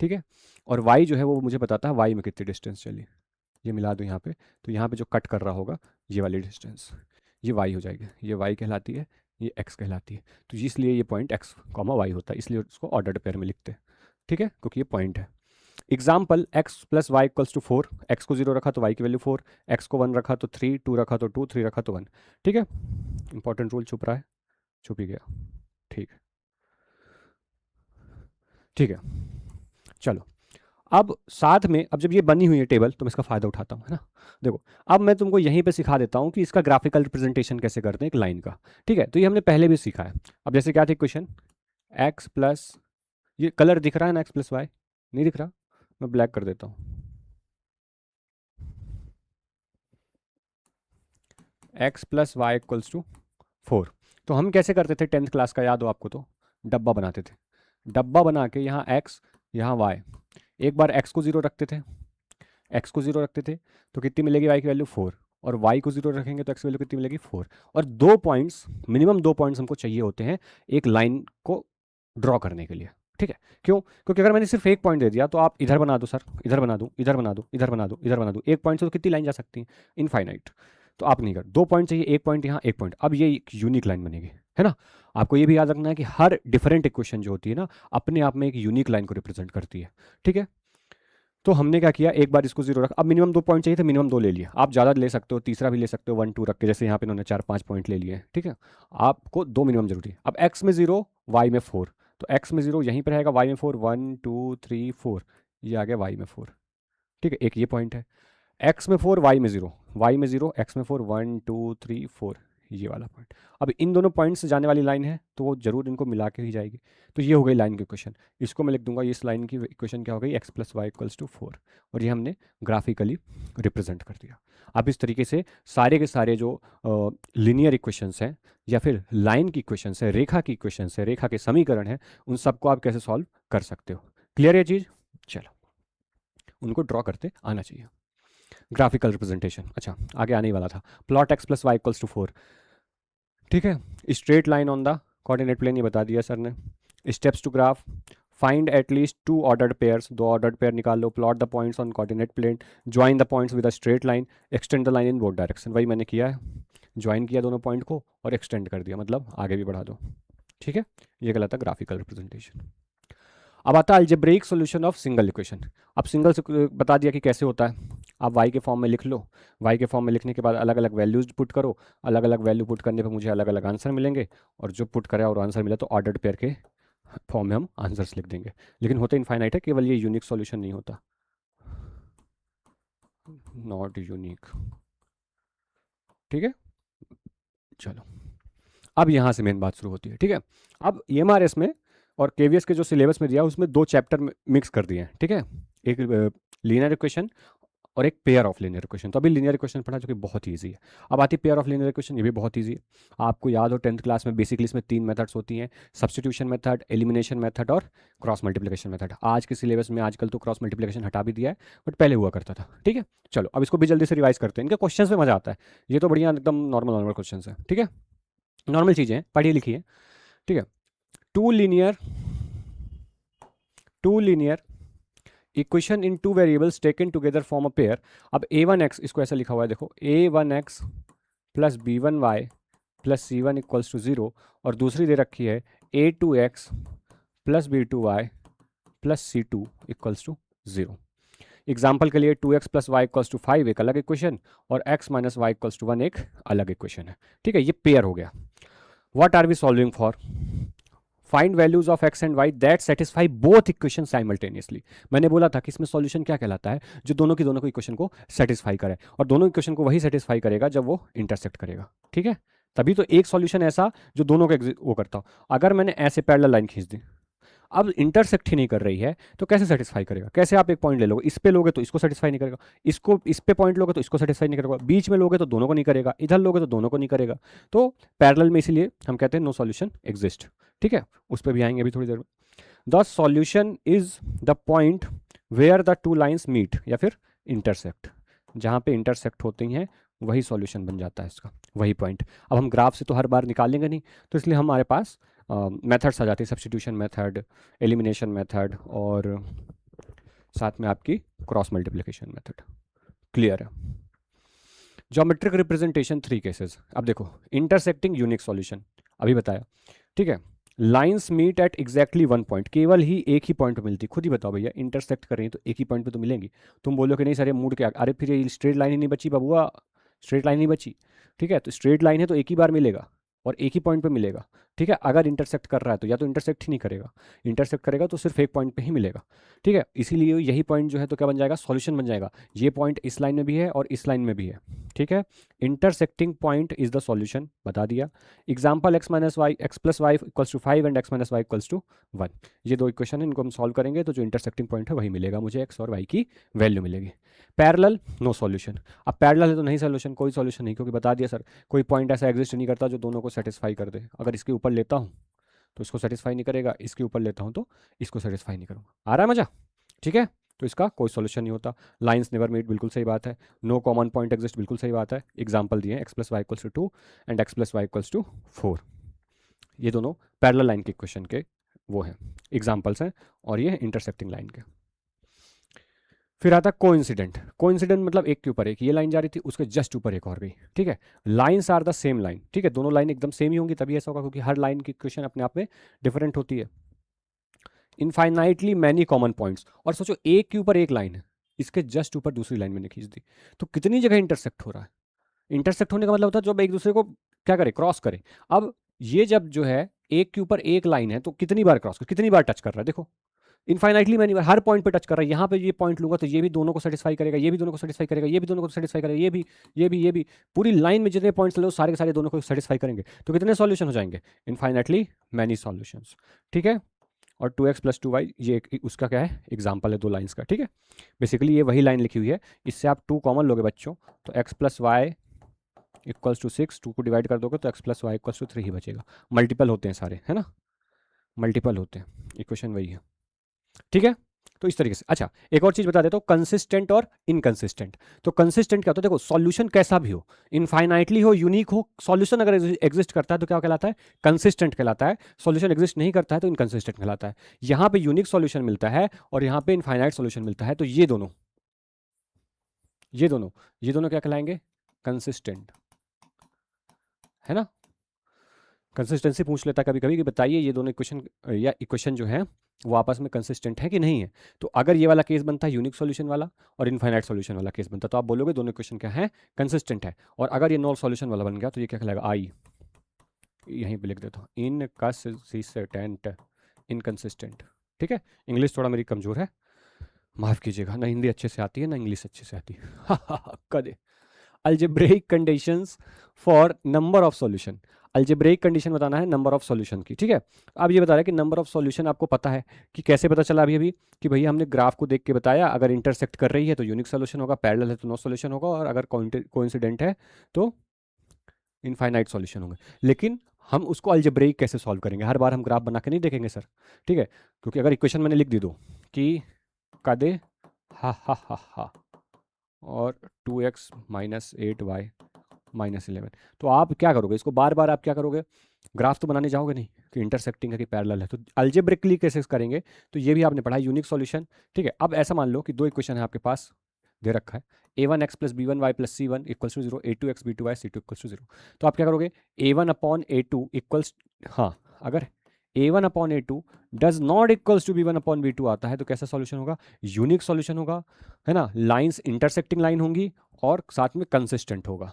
ठीक है। और वाई जो है वो मुझे बताता है वाई में कितनी डिस्टेंस चली, ये मिला दो यहाँ पे, तो यहाँ पे जो कट कर रहा होगा ये वाली डिस्टेंस ये वाई हो जाएगी, ये वाई कहलाती है, ये एक्स कहलाती है, तो इसलिए ये पॉइंट एक्स कॉमा वाई होता है, इसलिए उसको ऑर्डर्ड पेयर में लिखते हैं। ठीक है, क्योंकि ये पॉइंट है। Example x plus Y equals to 4, x को 0 रखा तो वाई की वैल्यू 4, एक्स को 1 रखा तो 3, 2 रखा तो 2, 3 रखा तो 1। ठीक है, इंपॉर्टेंट रूल छुप रहा है, छुप ही गया। ठीक है, ठीक है, चलो अब साथ में, अब जब ये बनी हुई है टेबल तो मैं इसका फ़ायदा उठाता हूँ, है ना। देखो अब मैं तुमको यहीं पे सिखा देता हूँ कि इसका ग्राफिकल रिप्रेजेंटेशन कैसे करते हैं एक लाइन का। ठीक है, तो ये हमने पहले भी सीखा है। अब जैसे क्या थी क्वेश्चन, एक्स प्लस, ये कलर दिख रहा है ना एक्स प्लस वाई, नहीं दिख रहा, मैं ब्लैक कर देता हूँ, x plus Y equals to 4। तो हम कैसे करते थे 10th क्लास का, याद हो आपको तो, डब्बा बनाते थे, डब्बा बना के यहाँ एक्स यहाँ वाई, एक बार एक्स को 0 रखते थे, एक्स को 0 रखते थे तो कितनी मिलेगी वाई की वैल्यू 4, और वाई को 0 रखेंगे तो एक्स की वैल्यू कितनी मिलेगी 4। और 2 पॉइंट्स, मिनिमम 2 पॉइंट्स हमको चाहिए होते हैं एक लाइन को ड्रॉ करने के लिए। ठीक है, क्यों, क्योंकि अगर मैंने सिर्फ एक पॉइंट दे दिया तो आप इधर बना दो सर, इधर बना दो, इधर बना दो, इधर बना दो, इधर बना दो, एक पॉइंट से तो कितनी लाइन जा सकती है, इनफाइनाइट। तो आप नहीं कर, 2 पॉइंट चाहिए, एक पॉइंट यहाँ, एक पॉइंट, अब ये एक यूनिक लाइन बनेगी, है ना। आपको ये भी याद रखना है कि हर डिफरेंट इक्वेशन जो होती है ना अपने आप में एक यूनिक लाइन को रिप्रेजेंट करती है। ठीक है, तो हमने क्या किया, एक बार इसको 0 रखा, अब मिनिमम 2 पॉइंट चाहिए तो मिनिमम 2 ले लिया, आप ज़्यादा ले सकते हो, तीसरा भी ले सकते हो 1 2 रख के, जैसे यहाँ पे इन्होंने 4 5 पॉइंट ले लिए। ठीक है, आपको 2 मिनिमम जरूरी है। अब x में 0 y में 4, तो x में 0 यहीं पर रहेगा, y में 4, 1 2 3 4, ये आ गया y में 4। ठीक है, एक ये पॉइंट है, x में 4 y में 0, y में 0 x में 4, 1 2 3 4, ये वाला पॉइंट। अब इन दोनों पॉइंट से जाने वाली लाइन है तो वो जरूर इनको मिला के ही जाएगी, तो ये हो गई लाइन की इक्वेशन। इसको मैं लिख दूंगा, इस लाइन की इक्वेशन क्या हो गई, x plus Y equals to 4, और ये हमने ग्राफिकली रिप्रेजेंट कर दिया। अब इस तरीके से सारे के सारे जो लीनियर इक्वेशंस हैं या फिर लाइन की इक्वेशंस है, रेखा की इक्वेशंस है, रेखा के समीकरण है, उन सबको आप कैसे सॉल्व कर सकते हो। क्लियर है चीज़, चलो उनको ड्रॉ करते आना चाहिए। ग्राफिकल रिप्रेजेंटेशन, अच्छा आगे आने ही वाला था, plot X plus Y equals to 4। ठीक है, straight line on the coordinate plane, ये बता दिया सर ने। Steps to graph, find at least 2 ordered pairs, 2 ordered pair निकाल लो, plot the points on coordinate plane, join the points with a straight line, extend the line in both direction. वही मैंने किया है, ज्वाइन किया दोनों पॉइंट को और एक्सटेंड कर दिया, मतलब आगे भी बढ़ा दो। ठीक है, ये कहलाता है ग्राफिकल रिप्रेजेंटेशन। अब आता है algebraic solution of single equation. अब सिंगल बता दिया कि कैसे होता है, आप y के फॉर्म में लिख लो, y के फॉर्म में लिखने के बाद अलग अलग वैल्यूज पुट करो, अलग अलग वैल्यू पुट करने पर मुझे अलग अलग आंसर मिलेंगे, और जो पुट करा और आंसर मिला तो ऑर्डर्ड पेयर के फॉर्म में हम आंसर्स लिख देंगे। लेकिन होते इनफाइनाइट है, केवल ये यूनिक सॉल्यूशन नहीं होता, नॉट यूनिक। ठीक है, चलो अब यहाँ से मेन बात शुरू होती है। ठीक है, अब EMRS में और KVS के जो सिलेबस में दिया उसमें 2 चैप्टर मिक्स कर दिए हैं। ठीक है, एक लीनियर इक्वेशन और एक पेयर ऑफ लीनियर इक्वेशन। तो अभी लीनियर इक्वेशन पढ़ा जो कि बहुत ईजी है। अब आती है पेयर ऑफ लीनियर इक्वेशन, ये भी बहुत ईजी है। आपको याद हो 10th क्लास में बेसिकली इसमें 3 मेथड्स होती हैं, सब्स्टिट्यूशन मेथड, एलिमिनेशन मेथड और क्रॉस मल्टीप्लिकेशन मेथड। आज के सिलेबस में आजकल तो क्रॉस मल्टीप्लिकेशन हटा भी दिया है, बट पहले हुआ करता था। ठीक है, चलो अब इसको भी जल्दी से रिवाइज करते हैं। इनके क्वेश्चन में मजा आता है, ये तो बढ़िया एकदम नॉर्मल नॉर्मल क्वेश्चन है। ठीक है, नॉर्मल चीज़ें हैं, पढ़ी लिखी है। ठीक है, two linear equation in two variables taken together form a pair. अब a1x, इसको ऐसा लिखा हुआ है देखो, a1x plus b1y plus c1 equals to 0, और दूसरी दे रखी है a2x plus b2y plus c2 equals to 0। Example के लिए 2x plus Y equals to 5 एक अलग इक्वेशन, और x minus y equals to 1 एक अलग इक्वेशन है। ठीक है, ये पेयर हो गया। What are we solving for? Find values of x and y that satisfy both equation simultaneously. मैंने बोला था कि इसमें सॉल्यूशन क्या कहलाता है, जो दोनों की दोनों को इक्वेशन को सेटिस्फाई करे, और दोनों इक्वेशन को वही सेटिस्फाई करेगा जब वो इंटरसेक्ट करेगा। ठीक है, तभी तो एक सॉल्यूशन ऐसा जो दोनों को वो करता हो। अगर मैंने ऐसे पैरेलल लाइन खींच दी, अब इंटरसेक्ट ही नहीं कर रही है, तो कैसे सेटिस्फाई करेगा? कैसे आप एक पॉइंट ले लोगे, इस पे लोगे तो इसको सेटिस्फाई नहीं करेगा, इसको इस पे पॉइंट लोगे तो इसको सेटिस्फाई नहीं करेगा, बीच में लोगे तो दोनों को नहीं करेगा, इधर लोगे तो दोनों को नहीं करेगा। तो पैरेलल में इसीलिए हम कहते हैं नो सॉल्यूशन एग्जिस्ट। ठीक है, उस पर भी आएंगे अभी थोड़ी देर में। The solution is the point where the two lines meet, या फिर इंटरसेक्ट। जहाँ पे इंटरसेक्ट होती हैं वही सॉल्यूशन बन जाता है इसका, वही पॉइंट। अब हम ग्राफ से तो हर बार निकालेंगे नहीं, तो इसलिए हमारे पास मेथड्स आ जाती है, सब्स्टिट्यूशन मेथड, एलिमिनेशन मेथड, और साथ में आपकी क्रॉस मल्टीप्लिकेशन मेथड। क्लियर है? Geometric representation 3 cases. अब देखो, इंटरसेक्टिंग यूनिक सॉल्यूशन अभी बताया। ठीक है, lines meet at exactly one point, केवल ही एक ही पॉइंट पे मिलती। खुद ही बताओ भैया, इंटरसेक्ट कर रही है तो एक ही पॉइंट पे तो मिलेंगी। तुम बोलो कि नहीं सर ये मूड क्या, अरे फिर ये स्ट्रेट लाइन ही नहीं बची बबुआ, स्ट्रेट लाइन नहीं बची। ठीक है, तो स्ट्रेट लाइन है तो एक ही बार मिलेगा और एक ही पॉइंट पे मिलेगा। ठीक है, अगर इंटरसेक्ट कर रहा है तो या तो इंटरसेक्ट ही नहीं करेगा, इंटरसेक्ट करेगा तो सिर्फ एक पॉइंट पे ही मिलेगा। ठीक है, इसीलिए यही पॉइंट जो है तो क्या बन जाएगा, सॉल्यूशन बन जाएगा। ये पॉइंट इस लाइन में भी है और इस लाइन में भी है। ठीक है, intersecting point is the solution, बता दिया। Example x minus y, x plus Y equals to 5 and x minus y equals to 1। ये दो इक्वेशन है, इनको हम सॉल्व करेंगे तो जो इंटरसेक्टिंग पॉइंट है वही मिलेगा, मुझे x और y की वैल्यू मिलेगी। Parallel, no solution. अब पैरेलल है तो नहीं सॉल्यूशन, कोई सॉल्यूशन नहीं, क्योंकि बता दिया सर कोई पॉइंट ऐसा एग्जिस्ट नहीं करता जो दोनों को सेटिस्फाई कर दे। अगर इसके ऊपर लेता हूँ तो इसको सेटिस्फाई नहीं करेगा, इसके ऊपर लेता हूँ तो इसको सेटिस्फाई नहीं करूँगा। आ रहा है मजा? ठीक है, तो इसका कोई सॉल्यूशन नहीं होता। लाइंस नेवर मीट, बिल्कुल सही बात है। नो कॉमन पॉइंट एग्जिस्ट, बिल्कुल सही बात है। एग्जाम्पल दिए x plus Y equals to 2 and x plus Y equals to 4। ये दोनों पैरेलल लाइन के क्वेश्चन के वो हैं, एग्जाम्पल्स हैं, और ये इंटरसेक्टिंग लाइन के। फिर आता कोइंसिडेंट। कोइंसिडेंट मतलब एक के ऊपर एक, ये लाइन जा रही थी उसके जस्ट ऊपर एक और गई। ठीक है, lines are the same line. ठीक है, दोनों लाइन एकदम सेम ही होंगी तभी ऐसा होगा, क्योंकि हर लाइन की इक्वेशन अपने आप में डिफरेंट होती है। इनफाइनाइटली मैनी कॉमन पॉइंट्स, और सोचो एक के ऊपर एक लाइन है, इसके जस्ट ऊपर दूसरी लाइन मैंने खींच दी, तो कितनी जगह इंटरसेक्ट हो रहा है। इंटरसेक्ट होने का मतलब होता है जब एक दूसरे को क्या करे, क्रॉस करे। अब ये जब जो है एक के ऊपर एक लाइन है तो कितनी बार क्रॉस कर, कितनी बार टच कर रहा है, देखो इनफाइनाइटली मैनी बार, हर पॉइंट पे टच कर रहा है। यहाँ पे ये पॉइंट लूंगा तो ये भी दोनों को सेटिस्फाई करेगा, ये भी दोनों को सेटिस्फाई करेगा, ये भी दोनों को सेटिस्फाई करेगा, ये भी पूरी लाइन में जितने पॉइंट्स ले सारे के सारे दोनों को सेटिस्फाई करेंगे। तो कितने सॉल्यूशन हो जाएंगे, इनफाइनाइटली मैनी सॉल्यूशंस। ठीक है, और 2x प्लस 2y ये उसका क्या है, एग्जाम्पल है दो लाइन्स का। ठीक है, बेसिकली ये वही लाइन लिखी हुई है, इससे आप 2 कॉमन लोगे बच्चों, तो x plus Y equals to 6, 2 को डिवाइड कर दोगे तो x plus Y equals to 3 ही बचेगा। मल्टीपल होते हैं सारे, है ना, मल्टीपल होते हैं, इक्वेशन वही है। ठीक है, तो इस तरीके से। अच्छा, एक और चीज बता देता हूँ, कंसिस्टेंट और इनकंसिस्टेंट। तो कंसिस्टेंट क्या होता है, देखो सॉल्यूशन कैसा भी हो, इनफाइनाइटली हो, यूनिक हो, सॉल्यूशन अगर एग्जिस्ट करता है तो क्या कहलाता है, कंसिस्टेंट कहलाता है। सॉल्यूशन एग्जिस्ट नहीं करता है तो इनकंसिस्टेंट कहलाता है। यहाँ पे यूनिक सॉल्यूशन मिलता है और यहाँ पे इनफाइनाइट सॉल्यूशन मिलता है, तो ये दोनों क्या कहलाएंगे, कंसिस्टेंट, है ना। कंसिस्टेंसी पूछ लेता कभी कभी कि बताइए ये दोनों इक्वेशन या इक्वेशन जो है वो आपस में कंसिस्टेंट है कि नहीं है। तो अगर ये वाला केस बनता है यूनिक सॉल्यूशन वाला और इनफाइनाइट सॉल्यूशन वाला केस बनता, तो आप बोलोगे दोनों इक्वेशन क्या है, कंसिस्टेंट है। और अगर ये नॉन सॉल्यूशन वाला बन गया तो ये क्या कहलाएगा, आई, यहीं पे लिख देता हूँ, इनकंसिस्टेंट, इनकंसिस्टेंट। ठीक है, इंग्लिश थोड़ा मेरी कमज़ोर है, माफ़ कीजिएगा, ना हिंदी अच्छे से आती है ना इंग्लिश अच्छे से आती है। कदे algebraic conditions for number of solution. Algebraic condition बताना है नंबर ऑफ सॉल्यूशन की, ठीक है। अब ये बता रहा है कि नंबर ऑफ सॉल्यूशन आपको पता है कि कैसे पता चला अभी अभी कि भैया हमने ग्राफ को देख के बताया, अगर इंटरसेक्ट कर रही है तो यूनिक सोल्यूशन होगा, पैरेलल है तो नो सोल्यूशन होगा, और अगर कोइंसिडेंट है तो इनफाइनाइट सॉल्यूशन होंगे। लेकिन हम उसको अलजेब्रेक कैसे सॉल्व करेंगे, हर बार हम ग्राफ बना के नहीं देखेंगे सर, ठीक है। क्योंकि अगर इक्वेशन मैंने लिख दी दो कि कदे हा और 2x माइनस 8y माइनस 11, तो आप क्या करोगे, इसको बार बार आप क्या करोगे, ग्राफ तो बनाने जाओगे नहीं कि इंटरसेक्टिंग है कि पैरेलल है, तो अलजेब्रिकली कैसे करेंगे, तो ये भी आपने पढ़ा यूनिक सॉल्यूशन, ठीक है। अब ऐसा मान लो कि दो इक्वेशन है आपके पास दे रखा है, a1x plus b one y plus c one equals to zero, a2x b2 y c2 equals to zero. तो आप क्या करोगे, a1 अपॉन a2 इक्वल्स, हाँ अगर a1 upon a2 does not equals to b1 upon b2 आता है तो कैसा सॉल्यूशन होगा, यूनिक सॉल्यूशन होगा, है ना, लाइंस इंटरसेक्टिंग लाइन होंगी और साथ में कंसिस्टेंट होगा।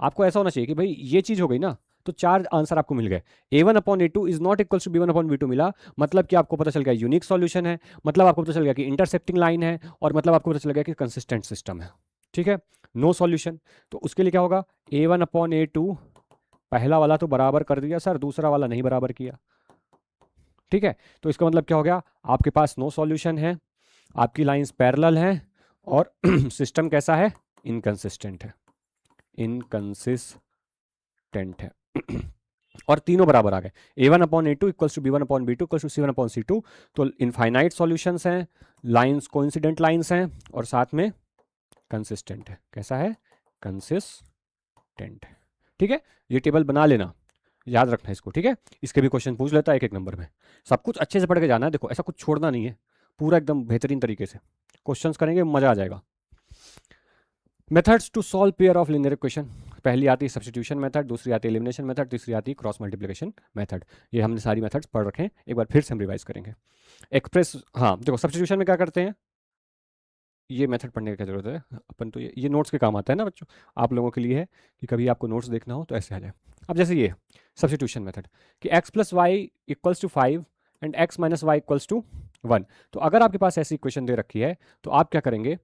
आपको ऐसा होना चाहिए कि भाई ये चीज हो गई ना, तो चार आंसर आपको मिल गए। a1 upon a2 is not equals to b1 upon b2 मिला, मतलब कि आपको पता चल गया यूनिक सॉल्यूशन है, मतलब आपको पता चल गया कि इंटरसेप्टिंग लाइन है, और मतलब आपको पता चल गया कि कंसिस्टेंट सिस्टम है, ठीक है। नो सॉल्यूशन, तो उसके लिए क्या होगा, a1 अपॉन a2 पहला वाला तो बराबर कर दिया सर, दूसरा वाला नहीं बराबर किया, ठीक है। तो इसका मतलब क्या हो गया, आपके पास नो सॉल्यूशन है, आपकी लाइंस पैरेलल हैं, और सिस्टम कैसा है, इनकंसिस्टेंट है, इनकंसिस्टेंट है। और तीनों बराबर आ गए, a1 upon a2 equals to b1 upon b2 equals to c1 upon c2, तो इनफाइनाइट सॉल्यूशंस हैं, लाइंस कोइंसिडेंट लाइंस हैं, और साथ में कंसिस्टेंट है, कैसा है, कंसिस्टेंट है, ठीक है। ये टेबल बना लेना, याद रखना इसको, ठीक है। इसके भी क्वेश्चन पूछ लेता है एक एक नंबर में, सब कुछ अच्छे से पढ़ के जाना है, देखो ऐसा कुछ छोड़ना नहीं है, पूरा एकदम बेहतरीन तरीके से क्वेश्चंस करेंगे, मजा आ जाएगा। Methods to solve pair of linear equation, पहली आती है सब्स्टिट्यूशन मेथड, दूसरी आती है एलिमिनेशन मेथड, तीसरी आती है क्रॉस मल्टीप्लिकेशन मेथड। ये हमने सारी मेथड्स पढ़ रखे हैं, एक बार फिर से हम रिवाइज करेंगे। एक्सप्रेस, हाँ देखो सब्स्टिट्यूशन में क्या करते हैं, ये मेथड पढ़ने की क्या जरूरत है, अपन तो ये नोट्स के काम आता है ना बच्चों, आप लोगों के लिए है कि कभी आपको नोट्स देखना हो तो ऐसे आ जाए। अब जैसे ये सब्स्टिट्यूशन मेथड कि x plus Y equals to 5 and x minus y equals to 1, तो अगर आपके पास ऐसी इक्वेशन दे रखी है तो आप क्या करेंगे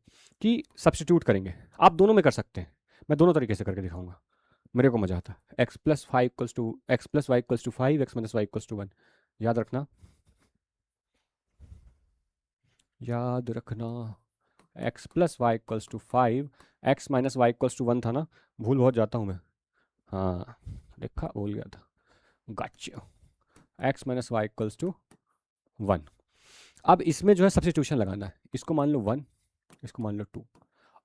कि सब्स्टिट्यूट करेंगे, आप दोनों में कर सकते हैं, मैं दोनों तरीके से करके दिखाऊंगा, मेरे को मजा आता है। x plus five equals to x plus Y equals to 5, x minus y equals to 1, याद रखना, याद रखना, x plus Y equals to 5, x minus y equals to 1 था ना, भूल बहुत जाता हूँ मैं, हाँ देखा भूल गया था, got, x minus y equals to 1। अब इसमें जो है सब्स्टिट्यूशन लगाना है, इसको मान लो 1, इसको मान लो 2।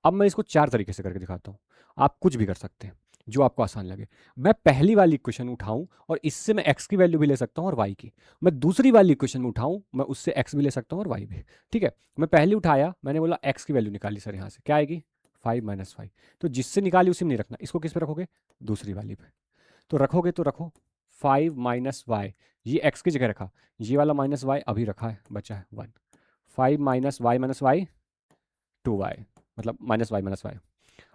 अब मैं इसको चार तरीके से करके दिखाता हूँ, आप कुछ भी कर सकते हैं जो आपको आसान लगे। मैं पहली वाली इक्वेशन उठाऊं और इससे मैं x की वैल्यू भी ले सकता हूं और y की, मैं दूसरी वाली इक्वेशन में उठाऊं मैं उससे x भी ले सकता हूं और y भी, ठीक है। मैं पहली उठाया, मैंने बोला x की वैल्यू निकाली सर, यहाँ से क्या आएगी 5 माइनस 5, तो जिससे निकाली उसी में नहीं रखना, इसको किस पे रखोगे, दूसरी वाली पे, तो रखोगे तो रखो 5 माइनस वाई, ये x की जगह रखा, ये वाला माइनस वाई अभी रखा है, बचा है 1, 5 माइनस वाई 2y, मतलब माइनस वाई।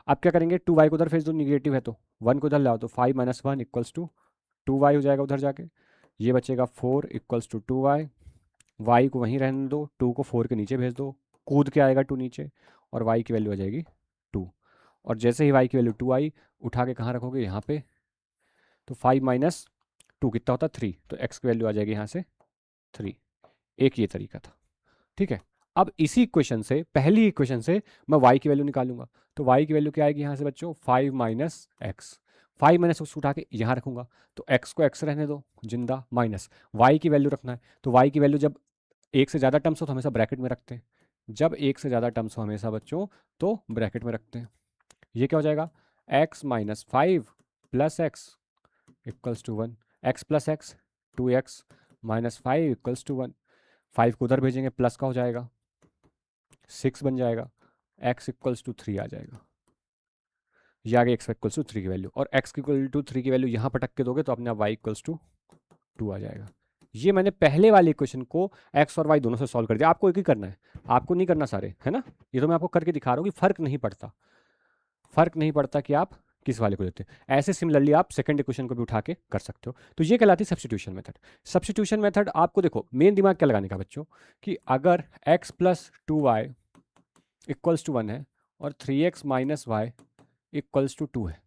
आप क्या करेंगे, 2y को उधर भेज दो, निगेटिव है तो 1 को उधर लाओ, तो 5 माइनस 1 इक्वल्स टू 2y हो जाएगा उधर जाके, ये बचेगा 4 इक्वल्स टू 2y, y को वहीं रहने दो, 2 को 4 के नीचे भेज दो, कूद के आएगा 2 नीचे, और y की वैल्यू आ जाएगी 2, और जैसे ही y की वैल्यू 2 आई, उठा के कहाँ रखोगे, यहाँ पे, तो 5 माइनस 2 कितना होता है 3, तो x की वैल्यू आ जाएगी यहाँ से 3। एक ये तरीका था, ठीक है। अब इसी इक्वेशन से, पहली इक्वेशन से मैं y की वैल्यू निकालूंगा, तो y की वैल्यू क्या आएगी यहाँ से बच्चों, 5 माइनस एक्स, 5 माइनस एक्स उठा के यहाँ रखूंगा, तो x को x रहने दो जिंदा, माइनस y की वैल्यू रखना है, तो y की वैल्यू जब एक से ज़्यादा टर्म्स हो तो हमेशा ब्रैकेट में रखते हैं, जब एक से ज़्यादा टर्म्स हो हमेशा बच्चों तो ब्रैकेट में रखते हैं। ये क्या हो जाएगा, x minus 5 plus x equals to 1, x plus x 2x minus 5 equals to 1, 5 को उधर भेजेंगे प्लस का हो जाएगा 6 बन जाएगा, x इक्वल्स टू 3 आ जाएगा, ये आ गई x इक्वल्स टू 3 की वैल्यू, और x इक्वल टू 3 की वैल्यू यहाँ पटक के दोगे तो अपने आप y इक्वल्स टू 2 आ जाएगा। ये मैंने पहले वाले इक्वेशन को x और y दोनों से सॉल्व कर दिया, आपको एक ही करना है, आपको नहीं करना सारे, है ना, ये तो मैं आपको करके दिखा रहा हूँ कि फर्क नहीं पड़ता, फर्क नहीं पड़ता कि आप किस वाले को लेते हैं। ऐसे सिमिलरली आप सेकंड इक्वेशन को भी उठा के कर सकते हो, तो ये कहलाती है सब्स्टिट्यूशन मेथड। सब्स्टिट्यूशन मेथड आपको देखो मेन दिमाग क्या लगाने का बच्चों, कि अगर x plus 2y equals to 1 है और 3x minus y equals to 2 है,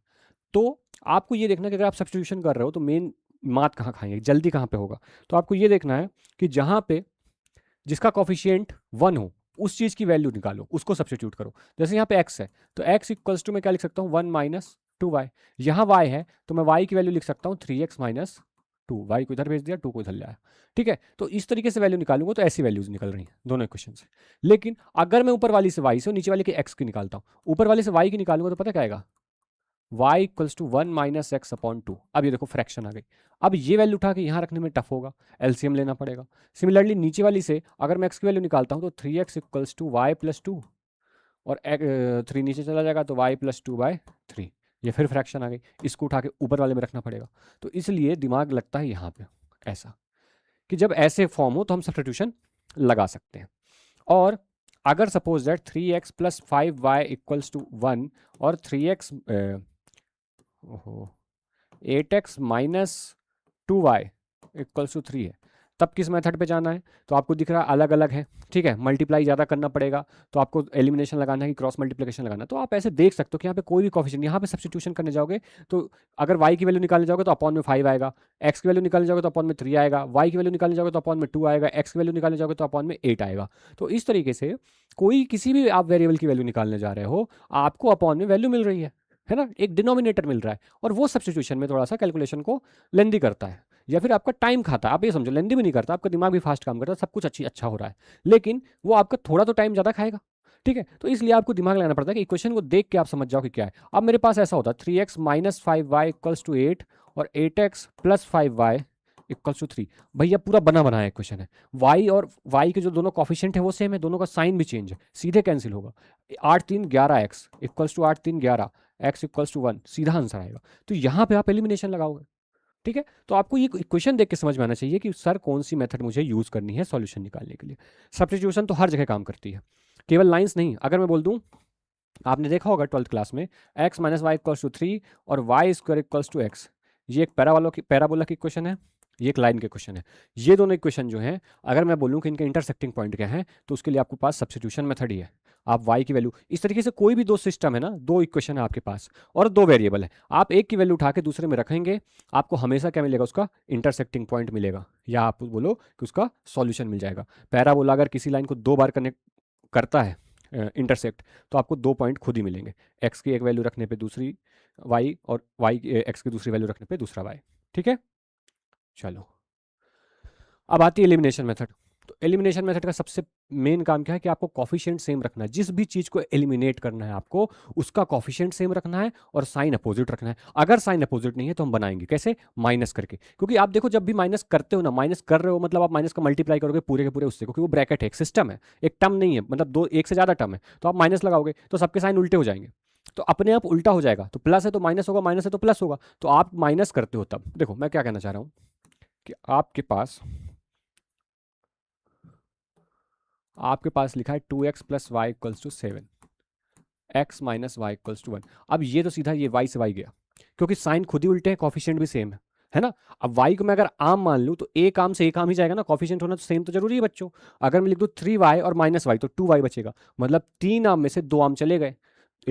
तो आपको ये देखना है कि अगर आप सब्स्टिट्यूशन कर रहे हो तो मेन मात कहाँ खाएंगे, जल्दी कहाँ पे होगा। तो आपको ये देखना है कि जहाँ पे जिसका कॉफिशिएंट 1 हो उस चीज़ की वैल्यू निकालो, उसको सब्स्टिट्यूट करो। जैसे यहाँ पे x है तो x इक्वल्स टू मैं क्या लिख सकता हूँ 1 माइनस 2y। यहाँ y है तो मैं y की वैल्यू लिख सकता हूँ 3x माइनस 2। y को इधर भेज दिया, 2 को इधर ले आया। ठीक है, तो इस तरीके से वैल्यू निकालूंगा तो ऐसी वैल्यूज निकल रही हैं दोनों इक्वेशन से। लेकिन अगर मैं ऊपर वाली से y से और नीचे वाले की x की निकालता हूँ, ऊपर वाले से y की निकालूंगा तो पता क्या आएगा, y equals to 1 minus x upon 2। अब ये देखो फ्रैक्शन आ गई। अब ये वैल्यू उठा के यहाँ रखने में टफ होगा, एलसीएम लेना पड़ेगा। सिमिलरली नीचे वाली से अगर मैं x की वैल्यू निकालता हूँ तो 3x equals to y plus 2 और 3 नीचे चला जाएगा तो y प्लस 2/3। ये फिर फ्रैक्शन आ गई, इसको उठा के ऊपर वाले में रखना पड़ेगा। तो इसलिए दिमाग लगता है यहाँ पे ऐसा कि जब ऐसे फॉर्म हो तो हम सब्स्टिट्यूशन लगा सकते हैं। और अगर suppose that 3x plus 5y equals to 1 और 3x 8x minus 2y equals to 3 है, तब किस मेथड पे जाना है। तो आपको दिख रहा है अलग अलग है, ठीक है, मल्टीप्लाई ज़्यादा करना पड़ेगा तो आपको एलिमिनेशन लगाना है कि क्रॉस मल्टीप्लिकेशन लगाना है। तो आप ऐसे देख सकते हो कि यहाँ पे कोई भी कॉफिशिएंट, यहाँ पे सब्स्टिट्यूशन करने जाओगे तो अगर y की वैल्यू निकालने जाओगे तो अपॉन में 5 आएगा, x की वैल्यू निकालने जाओगे तो अपॉन में 3 आएगा, y की वैल्यू निकालने जाओगे तो अपॉन में 2 आएगा, x की वैल्यू निकालने जाओगे तो अपॉन में 8 आएगा। तो इस तरीके से कोई किसी भी आप वेरिएबल की वैल्यू निकालने जा रहे हो, आपको अपॉन में वैल्यू मिल रही है ना, एक डिनोमिनेटर मिल रहा है। और वो सब्स्टिट्यूशन में थोड़ा सा कैलकुलेशन को लेंदी करता है या फिर आपका टाइम खाता है। आप ये समझो लेंदी भी नहीं करता, आपका दिमाग भी फास्ट काम करता है, सब कुछ अच्छा हो रहा है, लेकिन वो आपका थोड़ा तो टाइम ज़्यादा खाएगा। ठीक है, तो इसलिए आपको दिमाग लगाना पड़ता है कि इक्वेशन को देख के आप समझ जाओ कि क्या है। अब मेरे पास ऐसा होता है 3x minus 5y equals to 8 और 8x plus 5y equals to 3। भैया पूरा बना बनाया इक्वेशन है, y और y के जो दोनों कॉफिशिएंट है वो सेम है, दोनों का साइन भी चेंज है, सीधे कैंसिल होगा। 8 3 11 x equals to 8 3 11 x equals to 1, सीधा आंसर आएगा। तो यहाँ पे आप एलिमिनेशन लगाओगे। ठीक है, तो आपको ये इक्वेशन देख के समझ में आना चाहिए कि सर कौन सी मेथड मुझे यूज़ करनी है सॉल्यूशन निकालने के लिए। सब्स्टिट्यूशन तो हर जगह काम करती है, केवल लाइंस नहीं। अगर मैं बोल दूं, आपने देखा होगा 12th क्लास में x minus y equals to 3 और y square equals to x, ये एक पैराबोला की इक्वेशन है, ये एक लाइन के क्वेश्चन है। ये दोनों इक्वेशन जो हैं, अगर मैं बोलूँ कि इनके इंटरसेक्टिंग पॉइंट क्या है तो उसके लिए आपके पास सब्स्टिट्यूशन मेथड ही है। आप y की वैल्यू इस तरीके से, कोई भी दो सिस्टम है ना, दो इक्वेशन है आपके पास और दो वेरिएबल है, आप एक की वैल्यू उठा के दूसरे में रखेंगे, आपको हमेशा क्या मिलेगा, उसका इंटरसेक्टिंग पॉइंट मिलेगा, या आप बोलो कि उसका सॉल्यूशन मिल जाएगा। पैराबोला अगर किसी लाइन को दो बार कनेक्ट करता है, इंटरसेक्ट, तो आपको दो पॉइंट खुद ही मिलेंगे, एक्स की एक वैल्यू रखने पे दूसरी वाई और वाई एक्स की दूसरी वैल्यू रखने पे दूसरा वाई। ठीक है, चलो अब आती है एलिमिनेशन मेथड। तो एलिमिनेशन मेथड का सबसे मेन काम क्या है कि आपको कॉफिशिएंट सेम रखना है। जिस भी चीज़ को एलिमिनेट करना है आपको उसका कॉफिशिएंट सेम रखना है और साइन अपोजिट रखना है। अगर साइन अपोजिट नहीं है तो हम बनाएंगे कैसे, माइनस करके। क्योंकि आप देखो जब भी माइनस करते हो ना, माइनस कर रहे हो मतलब आप माइनस का मल्टीप्लाई करोगे पूरे के पूरे उससे, क्योंकि वो ब्रैकेट है, एक सिस्टम है, एक टर्म नहीं है, मतलब दो एक से ज़्यादा टर्म है, तो आप माइनस लगाओगे तो सबके साइन उल्टे हो जाएंगे, तो अपने आप उल्टा हो जाएगा। तो प्लस है तो माइनस होगा, माइनस है तो प्लस होगा। तो आप माइनस करते हो तब देखो मैं क्या कहना चाह रहा हूँ कि आपके पास लिखा है 2x plus Y equals to 7, x minus y equals to 1। अब ये तो सीधा ये y से y गया, क्योंकि साइन खुद ही उल्टे हैं, कॉफिशिएंट भी सेम है ना। अब y को मैं अगर आम मान लूँ तो एक आम से एक आम ही जाएगा ना, कॉफिशिएंट होना तो सेम तो जरूरी है बच्चों। अगर मैं लिख दूँ 3y और माइनस वाई तो 2y बचेगा, मतलब तीन आम में से दो आम चले गए,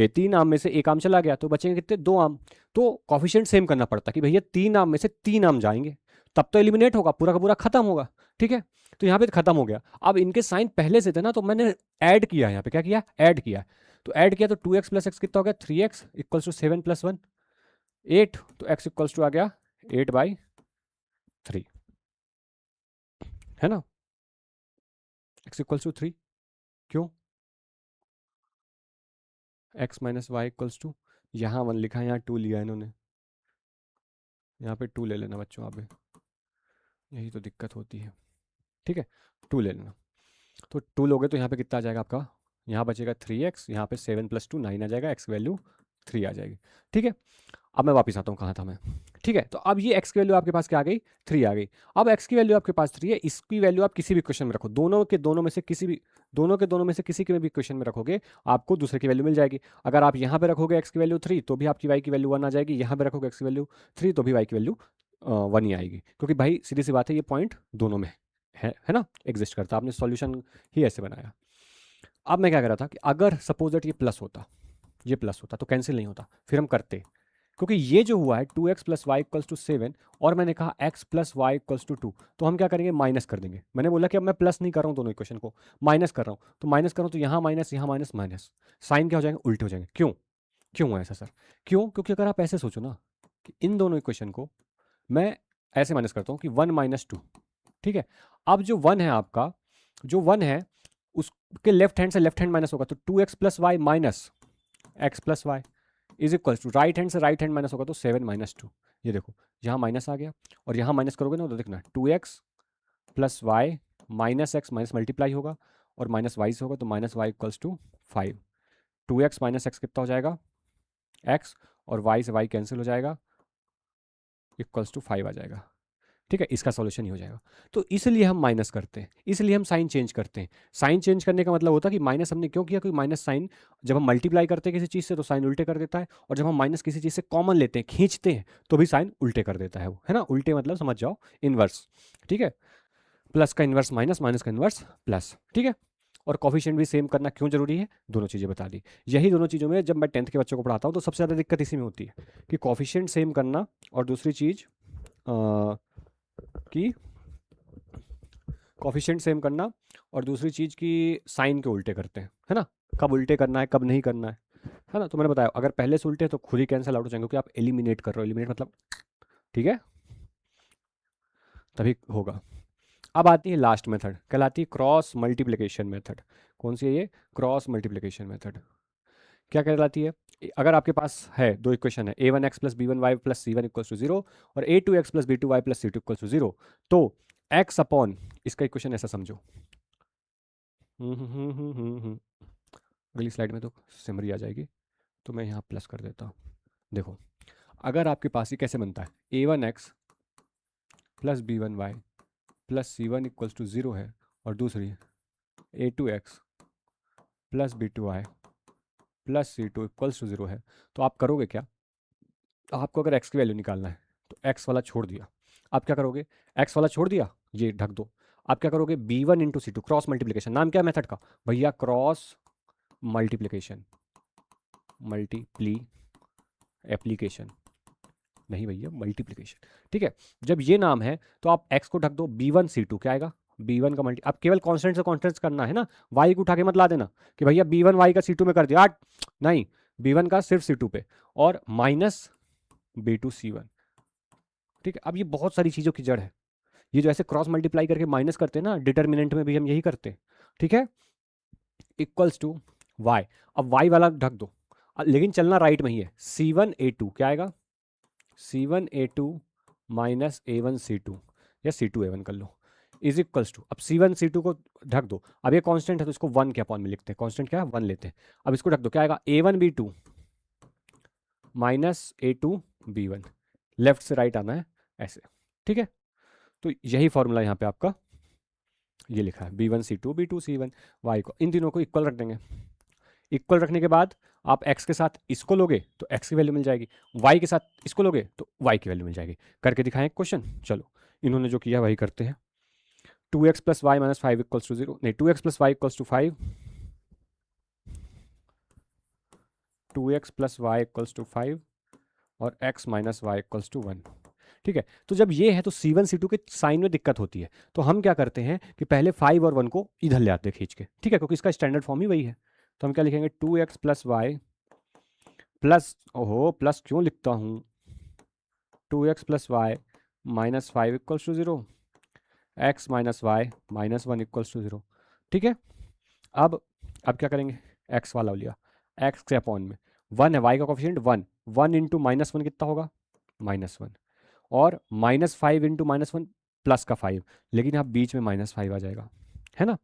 तीन आम में से एक आम चला गया तो बचेंगे कितने, दो आम। तो कॉफिशिएंट सेम करना पड़ता कि भैया तीन आम में से तीन आम जाएंगे, तब तो एलिमिनेट होगा, पूरा का पूरा खत्म होगा। ठीक है, तो यहाँ पे खत्म हो गया। अब इनके साइन पहले से थे ना, तो मैंने ऐड किया, यहाँ पे क्या किया, ऐड किया। तो ऐड किया तो 2x प्लस एक्स कितना हो गया, 3x इक्वल्स टू 7 प्लस 1 8, तो x इक्वल्स टू आ गया 8/3, है ना, x इक्वल्स टू 3। क्यों, x minus y equals to, यहाँ 1 लिखा है, यहाँ 2 लिया है इन्होंने, यहाँ पे 2 ले लेना बच्चों, आप भी यही तो दिक्कत होती है। ठीक है, 2 ले लेना, तो 2 लोगे तो यहाँ पे कितना आ जाएगा आपका, यहाँ बचेगा 3x, यहाँ पे 7 प्लस 2 9 आ जाएगा, x की वैल्यू 3 आ जाएगी। ठीक है, अब मैं वापस आता हूँ, कहाँ था मैं। ठीक है, तो अब ये x की वैल्यू आपके पास क्या आ गई, 3 आ गई। अब x की वैल्यू आपके पास 3 है, इसकी वैल्यू आप किसी भी क्वेश्चन में रखो, दोनों के दोनों में से किसी भी, दोनों के दोनों में से किसी के भी क्वेश्चन में रखोगे आपको दूसरे की वैल्यू मिल जाएगी। अगर आप यहाँ पे रखोगे x की वैल्यू 3 तो भी आपकी y की वैल्यू 1 आ जाएगी, यहाँ पे रखोगे x की वैल्यू 3 तो भी y की वैल्यू 1 ही आएगी, क्योंकि भाई सीधी सी बात है, ये पॉइंट दोनों में है ना, एग्जिस्ट करता, आपने सॉल्यूशन ही ऐसे बनाया। अब मैं क्या कर रहा था कि अगर सपोज दैट ये प्लस होता, ये प्लस होता तो कैंसिल नहीं होता, फिर हम करते क्योंकि ये जो हुआ है 2x plus Y equals to 7 और मैंने कहा x plus Y equals to 2, तो हम क्या करेंगे, माइनस कर देंगे। मैंने बोला कि अब मैं प्लस नहीं कर रहा हूँ दोनों इक्वेशन को, माइनस कर रहा हूँ, तो माइनस कर रहा हूँ तो यहाँ माइनस यहाँ माइनस माइनस, साइन क्या हो जाएंगे, उल्टे हो जाएंगे। क्यों, क्यों है ऐसा सर? क्यों, क्योंकि अगर आप ऐसे सोचो ना कि इन दोनों इक्वेशन को मैं ऐसे माइनस करता हूँ कि 1 माइनस 2, ठीक है। अब जो 1 है आपका, जो 1 है उसके लेफ्ट हैंड से लेफ्ट हैंड माइनस होगा, तो 2x plus y minus x plus y is equals to right hand से राइट हैंड माइनस होगा तो 7 माइनस 2। ये देखो यहाँ माइनस आ गया और यहाँ माइनस करोगे ना तो देखना 2x plus y minus x minus multiply होगा और माइनस वाई से होगा तो minus y equals to 5। 2x minus x कितना हो जाएगा, x, और y से y कैंसिल हो जाएगा, इक्वल्स टू 5 आ जाएगा। ठीक है, इसका सॉल्यूशन ही हो जाएगा। तो इसलिए हम माइनस करते हैं, इसलिए हम साइन चेंज करते हैं। साइन चेंज करने का मतलब होता है कि माइनस हमने क्यों किया, क्योंकि माइनस साइन जब हम मल्टीप्लाई करते हैं किसी चीज़ से तो साइन उल्टे कर देता है, और जब हम माइनस किसी चीज़ से कॉमन लेते हैं, खींचते हैं, तो भी साइन उल्टे कर देता है वो, है ना। उल्टे मतलब समझ जाओ, इनवर्स। ठीक है, प्लस का इन्वर्स माइनस, माइनस का इन्वर्स प्लस। ठीक है, और कॉफिशिएंट भी सेम करना क्यों जरूरी है, दोनों चीज़ें बता दी। यही दोनों चीज़ों में जब मैं 10th के बच्चों को पढ़ाता हूँ तो सबसे ज़्यादा दिक्कत इसी में होती है कि कॉफिशिएंट सेम करना, और दूसरी चीज़ कि कॉफिशिएंट सेम करना, और दूसरी चीज़ की साइन के उल्टे करते हैं, है ना। कब उल्टे करना है, कब नहीं करना है ना। तो मैंने बताया अगर पहले से उल्टे हैं तो खुद ही कैंसिल आउट हो जाएंगे, क्योंकि आप एलिमिनेट कर रहे हो, एलिमिनेट मतलब, ठीक है, तभी होगा। अब आती है लास्ट मेथड, कहलाती है क्रॉस मल्टीप्लिकेशन मेथड। कौन सी है ये, क्रॉस मल्टीप्लिकेशन मेथड। क्या कहलाती है, अगर आपके पास है दो इक्वेशन है a1x plus b1y plus c1 equals to 0 और a2x plus b2y plus c2 equals to 0, तो x अपॉन, इसका इक्वेशन ऐसा समझो, अगली स्लाइड में तो सिमरी आ जाएगी, तो मैं यहाँ प्लस कर देता हूँ। देखो, अगर आपके पास ये कैसे बनता है, a1x plus b1y plus c1 equals to 0 है, और दूसरी a2x plus b2y plus c2 equals to 0 है, तो आप करोगे क्या, आपको अगर x की वैल्यू निकालना है तो x वाला छोड़ दिया, आप क्या करोगे, x वाला छोड़ दिया, ये ढक दो, आप क्या करोगे, b1 into c two, cross multiplication, नाम क्या है मेथड का भैया, क्रॉस मल्टीप्लिकेशन, मल्टीप्ली एप्लीकेशन नहीं भैया, मल्टीप्लिकेशन। ठीक है, जब ये नाम है तो आप x को ढक दो, b1 c2 क्या आएगा, b1 का मल्टी, अब केवल कांस्टेंट से कांस्टेंट करना है ना, y को उठा के मत ला देना कि भैया b1 y का c2 में कर दिया, नहीं, b1 का सिर्फ c2 पे, और माइनस b2 c1। ठीक है, अब ये बहुत सारी चीज़ों की जड़ है, ये जो ऐसे क्रॉस मल्टीप्लाई करके माइनस करते हैं ना, डिटर्मिनेंट में भी हम यही करते हैं। ठीक है, इक्वल्स टू y, अब y वाला ढक दो, लेकिन चलना राइट में ही है, c1 a2 क्या आएगा, c1 a2 minus a1 c2, या c2 a1 कर लो, इज इक्वल्स टू, अब c1 c2 को ढक दो, अब ये कांस्टेंट है तो इसको 1 के अपॉन में लिखते हैं, कांस्टेंट क्या है 1 लेते हैं, अब इसको ढक दो, क्या आएगा a1 b2 minus a2 b1, left से राइट आना है ऐसे। ठीक है, तो यही फॉर्मूला यहाँ पे आपका ये लिखा है, b1 c2 b2 c1, y को इन तीनों को इक्वल रख देंगे, इक्वल रखने के बाद आप x के साथ इसको लोगे तो x की वैल्यू मिल जाएगी, y के साथ इसको लोगे तो y की वैल्यू मिल जाएगी। करके दिखाएं क्वेश्चन, चलो इन्होंने जो किया वही करते हैं। 2x plus y minus 5 equals to 0, नहीं 2x plus Y equals to 5, 2x plus Y equals to 5 और x minus y equals to 1। ठीक है, तो जब ये है तो c1 c2 के साइन में दिक्कत होती है, तो हम क्या करते हैं कि पहले 5 और 1 को इधर ले आते हैं खींच के। ठीक है, क्योंकि इसका स्टैंडर्ड फॉर्म ही वही है, तो हम क्या लिखेंगे 2x प्लस वाई प्लस, ओहो प्लस क्यों लिखता हूँ, 2x plus y minus 5 equals to 0, x minus y minus 1 equals to 0। ठीक है, अब क्या करेंगे, x वाला लिया, x के अपॉन में 1 है, y का कोफिशिएंट 1, 1 इंटू माइनस 1 कितना होगा, -1, और -5 इंटू -1 प्लस का 5, लेकिन यहाँ बीच में -5 आ जाएगा, है ना,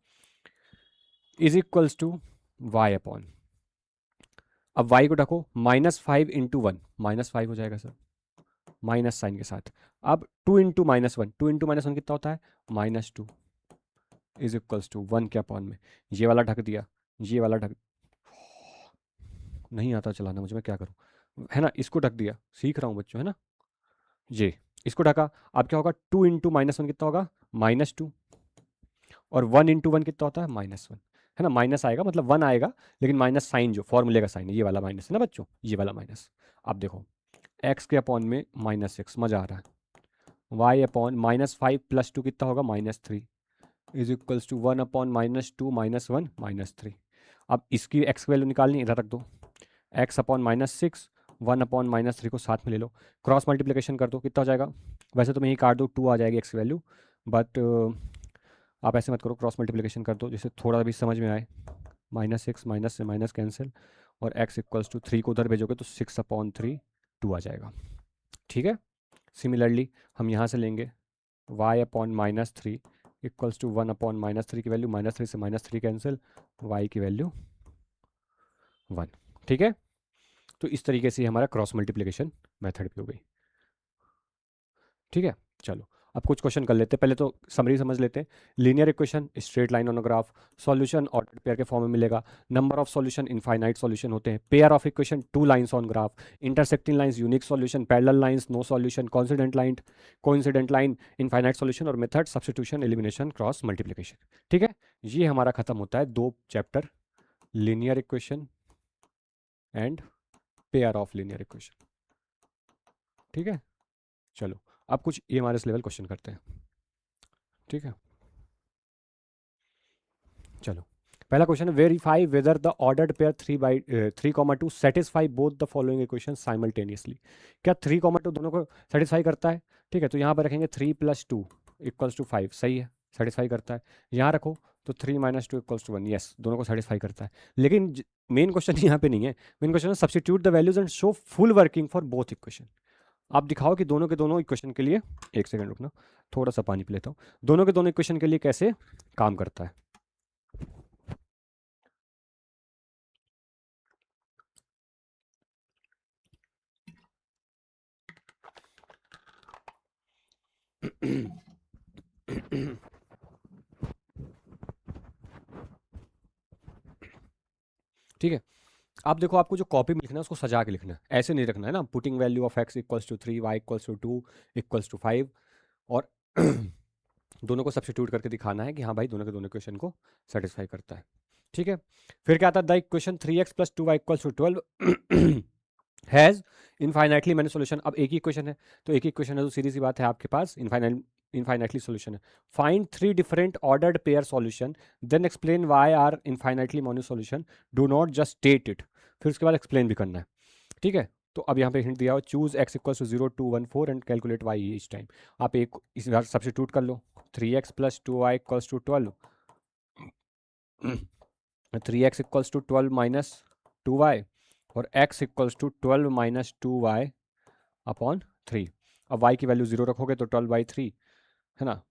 is equals to y upon, अब y को ढको, -5 इंटू 1 -5 हो जाएगा सर, माइनस साइन के साथ, अब 2 इंटू -1, 2 इंटू -1 कितना होता है, -2 इज इक्वल्स टू 1 के अपॉन में, ये वाला ढक दिया, ये वाला ढक, नहीं आता चलाना मुझे, मैं क्या करूँ, है ना, इसको ढक दिया, सीख रहा हूँ बच्चों, है ना, ये इसको ढका, अब क्या होगा, 2 इंटू -1 कितना होगा, -2, और 1 इंटू 1 कितना होता है, -1, है ना, माइनस आएगा मतलब 1 आएगा, लेकिन माइनस साइन जो फॉर्मूले का साइन है, ये वाला माइनस है ना बच्चों, ये वाला माइनस। अब देखो एक्स के अपॉन में -6, मज़ा आ रहा है, वाई अपॉन -5 + 2 कितना होगा -3 इज इक्वल्स टू 1 अपॉन -2 -1 -3। अब इसकी एक्स वैल्यू निकालनी, इधर रख दो, एक्स अपॉन -6 1 अपॉन -3 को साथ में ले लो, क्रॉस मल्टीप्लिकेशन कर दो, कितना हो जाएगा, वैसे तो मैं यही काट दो 2 आ जाएगी एक्स वैल्यू, बट आप ऐसे मत करो, क्रॉस मल्टीप्लिकेशन कर दो जिससे थोड़ा भी समझ में आए। -6 माइनस से माइनस कैंसिल, और x इक्वल्स टू 3 को उधर भेजोगे तो 6/3 2 आ जाएगा। ठीक है, सिमिलरली हम यहाँ से लेंगे y upon -3 equals to 1 upon -3 की वैल्यू, -3 से -3 कैंसिल, y की वैल्यू 1। ठीक है, तो इस तरीके से हमारा क्रॉस मल्टीप्लिकेशन मेथड भी हो गई। ठीक है, चलो अब कुछ क्वेश्चन कर लेते हैं, पहले तो समरी समझ लेते हैं। Linear equation, straight line on a graph, solution order pair के फॉर्म में मिलेगा, number of solution infinite solution होते हैं, pair of equation 2 lines on graph, intersecting lines unique solution, parallel lines no solution, coincident line infinite solution, और method substitution, elimination, cross multiplication. ठीक है, ये हमारा खत्म होता है 2 chapter, linear equation and pair of linear equation. ठीक है, चलो अब कुछ EMRS लेवल क्वेश्चन करते हैं। ठीक है, चलो पहला क्वेश्चन है, verify whether the ordered pair 3/2 satisfy both the following equation simultaneously. क्या 3/2 दोनों को सेटिस्फाई करता है? ठीक है, तो यहाँ पर रखेंगे 3 + 2 = 5, सही है, सेटिस्फाई करता है। यहाँ रखो तो 3 - 2 = 1, यस, दोनों को सेटिस्फाई करता है। लेकिन मेन क्वेश्चन यहाँ पे नहीं है, मेन क्वेश्चन है substitute the values and show full working for both equation. आप दिखाओ कि दोनों के दोनों इक्वेशन के लिए, एक सेकंड रुकना, थोड़ा सा पानी पी लेता हूँ, दोनों के दोनों इक्वेशन के लिए कैसे काम करता है। ठीक है, आप देखो, आपको जो कॉपी में लिखना है उसको सजा के लिखना है, ऐसे नहीं रखना है ना, putting value of x = 3, y = 2 = 5, और दोनों को सब्स्टिट्यूट करके दिखाना है कि हाँ भाई दोनों के दोनों इक्वेशन को सेटिस्फाई करता है। ठीक है, फिर क्या आता है, the equation 3x + 2y = 12 has infinitely many solution. अब एक ही इक्वेशन है, तो एक ही इक्वेशन है तो सीधी सी बात है आपके पास इनफाइनाइटली सोल्यूशन है। Find 3 different ordered pair solution, then explain why are infinitely many solution, do not just state it. फिर उसके बाद एक्सप्लेन भी करना है। ठीक है, तो अब यहाँ पे हिंट दिया हो, choose x = 0, 2, 1, 4 and calculate y each time. आप एक इस बार सब्स्टिट्यूट कर लो, 3x + 2y = 12, 3x = 12 - 2y, और x = 12 - 2y अपॉन 3। अब y की वैल्यू 0 रखोगे तो 12/3 है ना।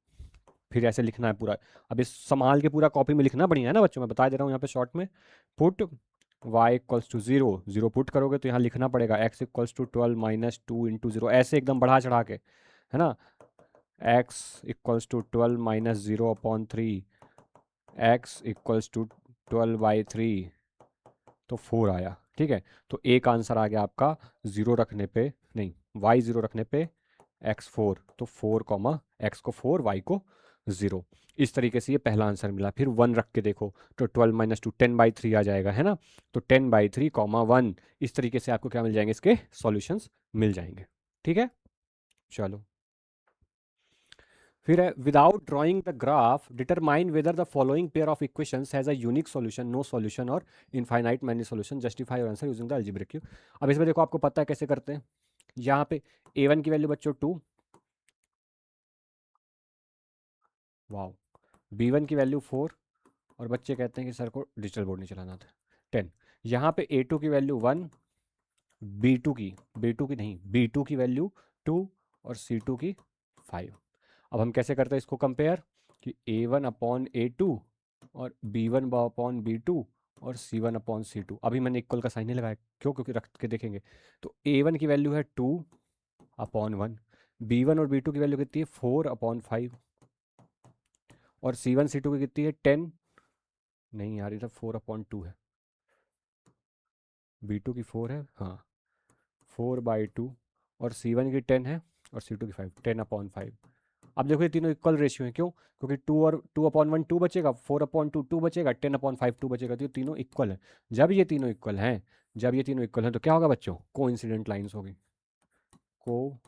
फिर ऐसे लिखना है पूरा, अब इस संभाल के पूरा कॉपी में लिखना बढ़िया है ना बच्चों, मैं बता दे रहा हूँ यहाँ पे शॉर्ट में। पुट y = 0, 0 पुट करोगे तो यहाँ लिखना पड़ेगा x = 12 - 2 × 0, ऐसे एकदम बढ़ा चढ़ा के, है ना। x = 12 - 0/3, x = 12/3, तो 4 आया। ठीक है, तो एक आंसर आ गया आपका 0 रखने पे, नहीं, y 0 रखने पे x 4, तो 4, x को 4 y को 0। इस तरीके से ये पहला आंसर मिला। फिर 1 रख के देखो तो 12 - 2 10/3 आ जाएगा, है ना। तो 10/3, 1, इस तरीके से आपको क्या मिल जाएंगे, इसके सॉल्यूशंस मिल जाएंगे। ठीक है, चलो फिर है, without drawing the graph determine whether the following pair of equations has a unique solution, no solution और infinite many solution, justify your answer using the algebraic cube. अब इसमें देखो, आपको पता है कैसे करते हैं। यहाँ पे a1 की वैल्यू बच्चों 2, वाओ, b1 की वैल्यू 4, और बच्चे कहते हैं कि सर को डिजिटल बोर्ड नहीं चलाना था, 10। यहाँ पे a2 की वैल्यू 1, b2 की नहीं, b2 की वैल्यू 2, और c2 की 5। अब हम कैसे करते हैं इसको कंपेयर, कि a1/a2 और b1/b2 और c1/c2। अभी मैंने इक्वल का साइन नहीं लगाया, क्यों, क्योंकि रख के देखेंगे। तो a1 की वैल्यू है 2/1, b1 और b2 की वैल्यू कितनी है 4/5, और c1 c2 की कितनी है 10, नहीं यार इधर 4/2 है, b2 की 4 है, हाँ 4/2, और c1 की 10 है, और c2 की 5, 10/5। अब देखो ये तीनों इक्वल रेशियो हैं, क्यों, क्योंकि 2 और 2/1 2 बचेगा, 4/2 2 बचेगा, 10/5 2 बचेगा, तो ये तीनों इक्वल है। जब ये तीनों इक्वल हैं, तो क्या होगा बच्चों, कोइंसिडेंट लाइंस होगी। को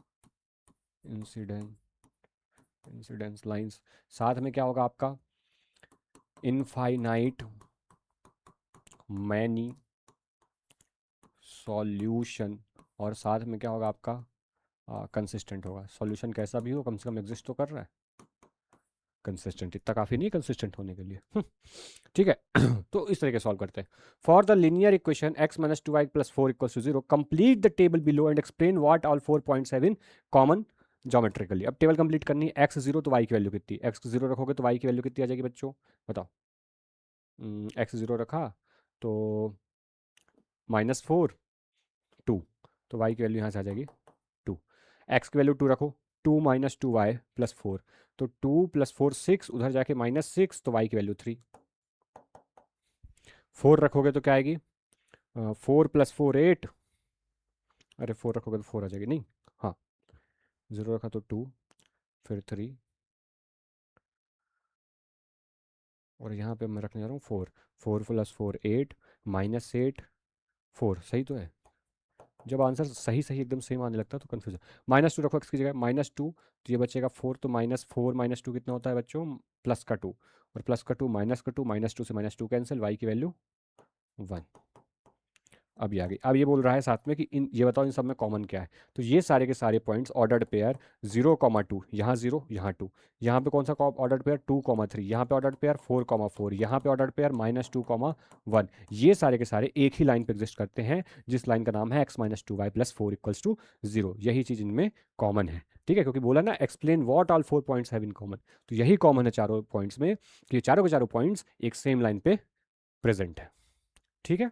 इंसिडेंस लाइंस, साथ में क्या होगा आपका इनफाइनाइट मैनी सॉल्यूशन, और साथ में क्या होगा आपका कंसिस्टेंट होगा। सॉल्यूशन कैसा भी हो कम से कम एग्जिस्ट तो कर रहा है, कंसिस्टेंट, इतना काफ़ी नहीं है कंसिस्टेंट होने के लिए। ठीक है। तो इस तरीके सॉल्व करते हैं। For the linear equation x minus two y plus four equals to zero, complete the table below and explain what all 4 points have in common geometrically. अब टेबल कंप्लीट करनी है। x जीरो तो y की वैल्यू कितनी, x जीरो रखोगे तो y की वैल्यू कितनी आ जाएगी बच्चों, बताओ। x जीरो रखा तो -4 2, तो y की वैल्यू यहाँ से आ जाएगी 2। x की वैल्यू 2 रखो, 2 minus two y plus four, तो 2 प्लस 4 6, उधर जाके -6, तो y की वैल्यू 3। 4 रखोगे तो क्या आएगी, 4 प्लस 4 8, अरे 4 रखोगे तो 4 आ जाएगी, नहीं हाँ, 0 रखा तो 2, फिर 3, और यहाँ पे मैं रखने जा रहा हूँ 4, 4 प्लस 4 8, -8 4, सही तो है। जब आंसर सही सही एकदम सेम आने लगता है तो कन्फ्यूजन। -2 रखो x की जगह, -2, तो ये बचेगा 4, तो -4 -2 कितना होता है बच्चों, प्लस का 2, और प्लस का 2 माइनस का 2, -2 से -2 कैंसिल, y की वैल्यू 1। अब ये आ गई। अब ये बोल रहा है साथ में कि इन, ये बताओ इन सब में कॉमन क्या है। तो ये सारे के सारे पॉइंट्स ऑर्डर्ड पेयर 0,2, यहाँ 0 यहाँ 2, यहाँ पे कौन सा ऑर्डर्ड पेयर 2,3, यहाँ पे ऑर्डर्ड पेयर 4,4, यहाँ पे ऑर्डर्ड पेयर -2,1। ये सारे के सारे एक ही लाइन पे एग्जिस्ट करते हैं, जिस लाइन का नाम है x minus two y plus four equals to 0। यही चीज़ इनमें कॉमन है। ठीक है, क्योंकि बोला ना explain what all 4 points have in common, तो यही कॉमन है चारों पॉइंट्स में, कि चारों के चारों पॉइंट्स एक सेम लाइन पे प्रेजेंट है। ठीक है।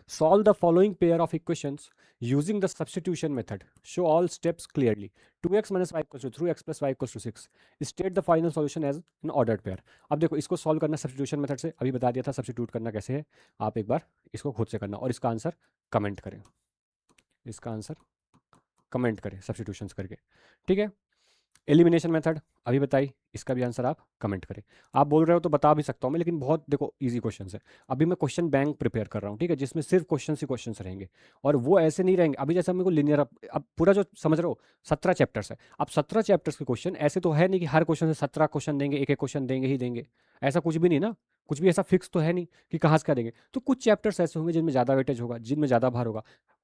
Solve the following pair of equations using the substitution method. Show all steps clearly. 2x minus y equals to 3x plus y equals to 6. State the final solution as an ordered pair. अब देखो इसको सॉल्व करना सब्स्टिट्यूशन मेथड से, अभी बता दिया था सब्स्टिट्यूट करना कैसे है, आप एक बार इसको खुद से करना और इसका आंसर कमेंट करें, इसका आंसर कमेंट करें सब्स्टिट्यूशंस करके। ठीक है। एलिमिनेशन मेथड अभी बताई, इसका भी आंसर आप कमेंट करें। आप बोल रहे हो तो बता भी सकता हूँ मैं, लेकिन बहुत देखो इजी क्वेश्चन है। अभी मैं क्वेश्चन बैंक प्रिपेयर कर रहा हूँ, ठीक है, जिसमें सिर्फ क्वेश्चन ही क्वेश्चन रहेंगे, और वो ऐसे नहीं रहेंगे। अभी जैसे मेरे को लिनियर, अब पूरा जो समझ रहे हो 17 चैप्टर्स है, अब 17 चैप्टर्स के क्वेश्चन ऐसे तो है नहीं कि हर क्वेश्चन से 17 क्वेश्चन देंगे, एक एक क्वेश्चन देंगे ही देंगे, ऐसा कुछ भी नहीं ना, कुछ भी ऐसा फिक्स तो है नहीं कि कहाँ से क्या देंगे। तो कुछ चैप्टर्स ऐसे होंगे जिनमें ज़्यादा वेटेज होगा, जिनमें ज़्यादा भार होगा,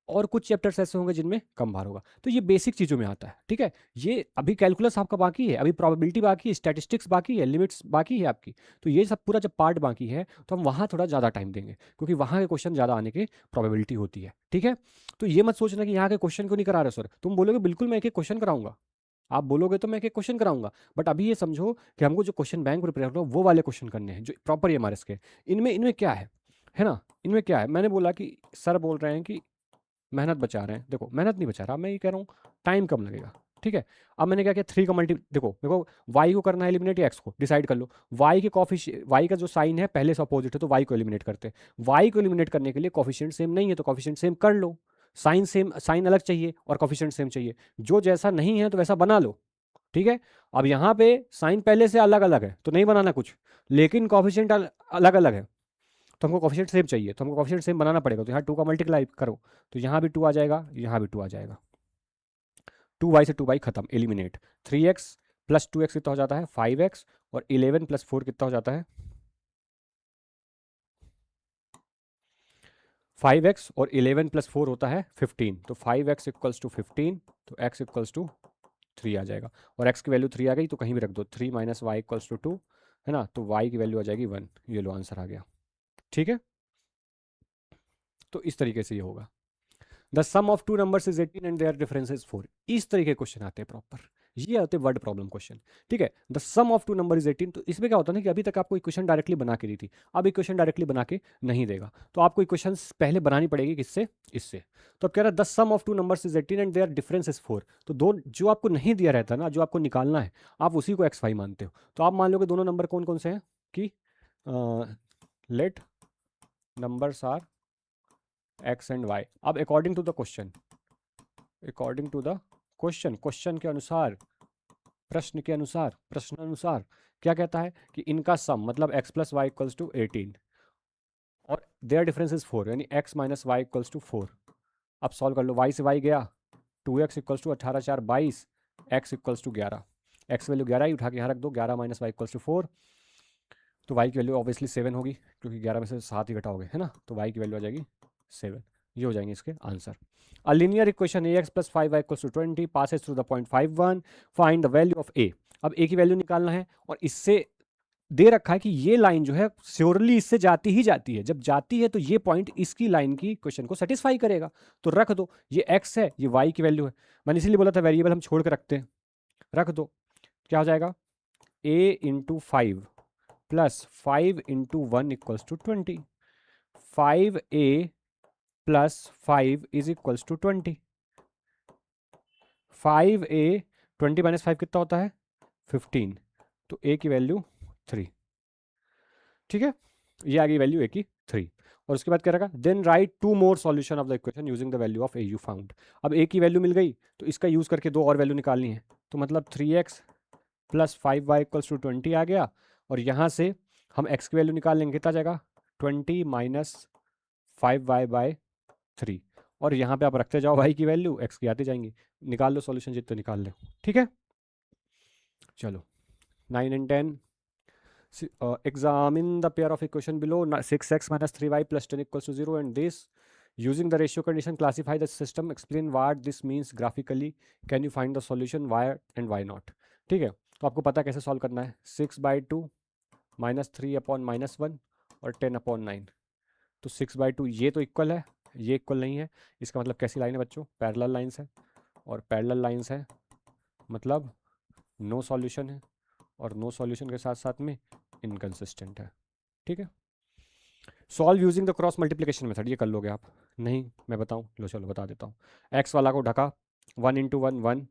और कुछ चैप्टर्स ऐसे होंगे जिनमें कम भार होगा। तो ये बेसिक चीज़ों में आता है। ठीक है, ये अभी कैलकुलस आपका बाकी है, अभी प्रोबेबिलिटी बाकी है, स्टैटिस्टिक्स बाकी है, लिमिट्स बाकी है आपकी। तो ये सब पूरा जब पार्ट बाकी है तो हम वहाँ थोड़ा ज़्यादा टाइम देंगे, क्योंकि वहाँ के क्वेश्चन ज़्यादा आने की प्रोबेबिलिटी होती है। ठीक है, तो ये मत सोचना कि यहाँ के क्वेश्चन क्यों नहीं करा रहे सर, तुम बोलोगे बिल्कुल मैं एक एक क्वेश्चन कराऊंगा, आप बोलोगे तो मैं एक एक क्वेश्चन कराऊंगा, बट अभी ये समझो कि हमको जो क्वेश्चन बैंक प्रिपेयर करो वो वाले क्वेश्चन करने हैं जो प्रॉपर एम के। इनमें इनमें क्या है ना, इनमें क्या है, मैंने बोला कि सर बोल रहे हैं कि मेहनत बचा रहे हैं, देखो मेहनत नहीं बचा रहा, मैं ये कह रहा हूँ टाइम कम लगेगा। ठीक है, अब मैंने क्या किया, 3 का मल्टी, देखो मेरे को y को करना है एलिमिनेट या x को, डिसाइड कर लो। y के कॉफिशिएंट, y का जो साइन है पहले से अपोजिट है, तो y को एलिमिनेट करते हैं। y को एलिमिनेट करने के लिए कॉफिशिएंट सेम नहीं है, तो कॉफिशिएंट सेम कर लो। साइन सेम, साइन अलग चाहिए और कॉफिशिएंट सेम चाहिए, जो जैसा नहीं है तो वैसा बना लो। ठीक है, अब यहाँ पे साइन पहले से अलग अलग है तो नहीं बनाना कुछ, लेकिन कॉफिशिएंट अलग अलग है तो हमको कॉफिशिएंट सेम चाहिए, तो हमको कॉफिशिएंट सेम बनाना पड़ेगा। तो यहाँ 2 का मल्टीप्लाई करो तो यहाँ भी 2 आ जाएगा, यहाँ भी 2 आ जाएगा। 2y से 2y खत्म, एलिमिनेट। 3x प्लस 2x कितना हो जाता है 5x, और 11 प्लस 4 कितना हो जाता है 5x, और 11 प्लस 4 होता है 15, तो 5x इक्वल्स टू 15, तो x इक्वल्स टू 3 आ जाएगा। और x की वैल्यू 3 आ गई तो कहीं भी रख दो, 3 माइनस वाई इक्वल्स टू 2, है ना, तो y की वैल्यू आ जाएगी 1। ये लो आंसर आ गया। ठीक है, तो इस तरीके से ये होगा। The sum of two numbers is 18 and their difference is 4। इस तरीके के क्वेश्चन आते हैं प्रॉपर, ये आते हैं वर्ड प्रॉब्लम क्वेश्चन। ठीक है, the sum of two number is 18, तो इसमें क्या होता है ना कि अभी तक आपको इक्वेशन डायरेक्टली बना के दी थी, अब इक्वेशन डायरेक्टली बना के नहीं देगा, तो आपको इक्वेशन पहले बनानी पड़ेगी, किससे, इससे। तो अब कह रहा है the sum of two numbers is 18 and their difference is 4, तो दो जो आपको नहीं दिया रहता ना, जो आपको निकालना है, आप उसी को x y मानते हो। तो आप मान लो कि दोनों नंबर कौन कौन से हैं, कि let numbers are x and y। अब according to the question, according to the question, question के अनुसार, प्रश्न के अनुसार, प्रश्न अनुसार क्या कहता है कि इनका सम मतलब x plus Y equals to 18 और देयर डिफरेंस इज 4, यानी x minus y equals to 4। अब सॉल्व कर लो, y से y गया, 2x equals to 18 4 22, x equals to 11, x value 11 ही उठा के यहाँ रख दो, 11 माइनस वाई इक्वल्स टू 4, तो y की वैल्यू ऑब्वियसली 7 होगी क्योंकि 11 में से 7 ही घटाओगे, है ना, तो y की वैल्यू आ जाएगी 7। ये हो जाएंगे इसके answer. A linear equation ax plus 5y equals to 20 passes through the point 51, find the value of a। अब a की वैल्यू निकालना है और इससे दे रखा है कि ये लाइन जो है श्योरली इससे जाती ही जाती है, जब जाती है तो ये पॉइंट इसकी लाइन की क्वेश्चन को सेटिस्फाई करेगा, तो रख दो, ये x है, ये y की वैल्यू है। मैंने इसीलिए बोला था वेरिएबल हम छोड़ के रखते हैं, रख दो। क्या हो जाएगा, a into 5 plus 5 into 1 equals to 20, 5a plus 5 is equals to 20, 5a 20 minus 5 कितना होता है 15, तो a की वैल्यू 3। ठीक है, ये आ गई वैल्यू a की 3। और उसके बाद क्या रहेगा, then write two more solution of the equation using the value of a you found. अब a की वैल्यू मिल गई तो इसका यूज करके दो और वैल्यू निकालनी है, तो मतलब 3x plus 5y equals to 20 आ गया, और यहाँ से हम x की वैल्यू निकाल लेंगे, कितना जाएगा 20 माइनस 5y बाय 3, और यहाँ पे आप रखते जाओ y की वैल्यू, x की आती जाएंगी, निकाल लो सॉल्यूशन जितने निकाल लो। ठीक है, चलो 9 and 10, examine the pair of equation below, 6x minus 3y plus 10 equals to 0, and this using the ratio condition classify the system, explain what this means graphically, can you find the solution, why and why not। ठीक है, तो आपको पता कैसे सॉल्व करना है, 6/2 माइनस 3 अपॉन माइनस 1 और 10 अपॉन 9, तो 6/2 ये तो इक्वल है, ये इक्वल नहीं है, इसका मतलब कैसी लाइन है बच्चों, पैरेलल लाइंस है, और पैरेलल लाइंस है मतलब नो सॉल्यूशन है, और नो सॉल्यूशन के साथ साथ में इनकंसिस्टेंट है। ठीक है, solve using the cross multiplication method, ये कर लोगे आप, नहीं मैं बताऊं, लो चलो बता देता हूँ। एक्स वाला को ढका 1 इंटू 1 1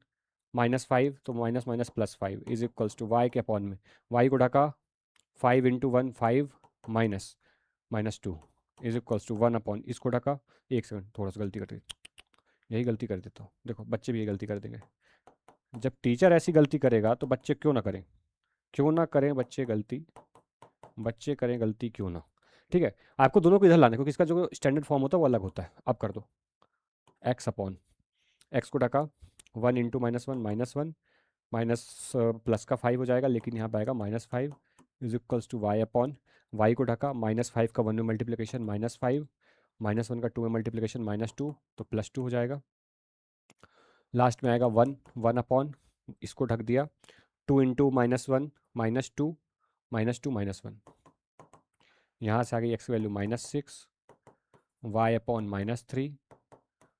माइनस 5, तो minus minus plus 5 is equals to y के अपॉन में, वाई को ढका 5 into 1 5 minus minus 2 is equals to 1 upon, इसको ढका, एक सेकंड थोड़ा सा गलती कर दी, यही गलती कर देता हूँ, देखो बच्चे भी ये गलती कर देंगे, जब टीचर ऐसी गलती करेगा तो बच्चे क्यों ना करें, क्यों ना करें बच्चे गलती, बच्चे करें गलती क्यों ना। ठीक है, आपको दोनों को इधर लाना है क्योंकि इसका जो स्टैंडर्ड फॉर्म होता है वो अलग होता है। अब कर दो एक्स अपॉन, एक्स को ढका 1 इंटू -1 -1 माइनस प्लस का 5 हो जाएगा, लेकिन यहाँ पे आएगा -5 is equals to y upon, y को ढका -5 का 1 में मल्टीप्लिकेशन -5, -1 का 2 में मल्टीप्लिकेशन -2, तो +2 हो जाएगा। लास्ट में आएगा 1 1 अपॉन, इसको ढक दिया 2 इंटू -1 -2 -2 -1, यहाँ से आ गई x value -6, y upon -3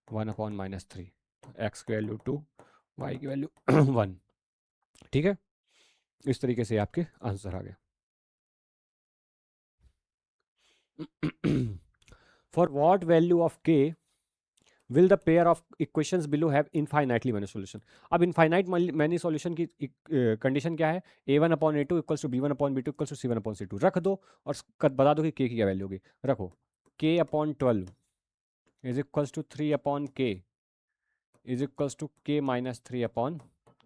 1 upon -3, x की वैल्यू 2 वाई की वैल्यू 1। ठीक है, इस तरीके से आपके आंसर आ गए। For what value of k will the pair of equations below have infinitely many solution. अब इनफाइनाइट मैनी सॉल्यूशन की कंडीशन क्या है, a1 upon a2 equals to b1 upon b2 equals to c1 upon c2, रख दो और बता दो कि k की क्या वैल्यू होगी। रखो k upon 12 is equals to 3 upon k is equals to k minus 3 upon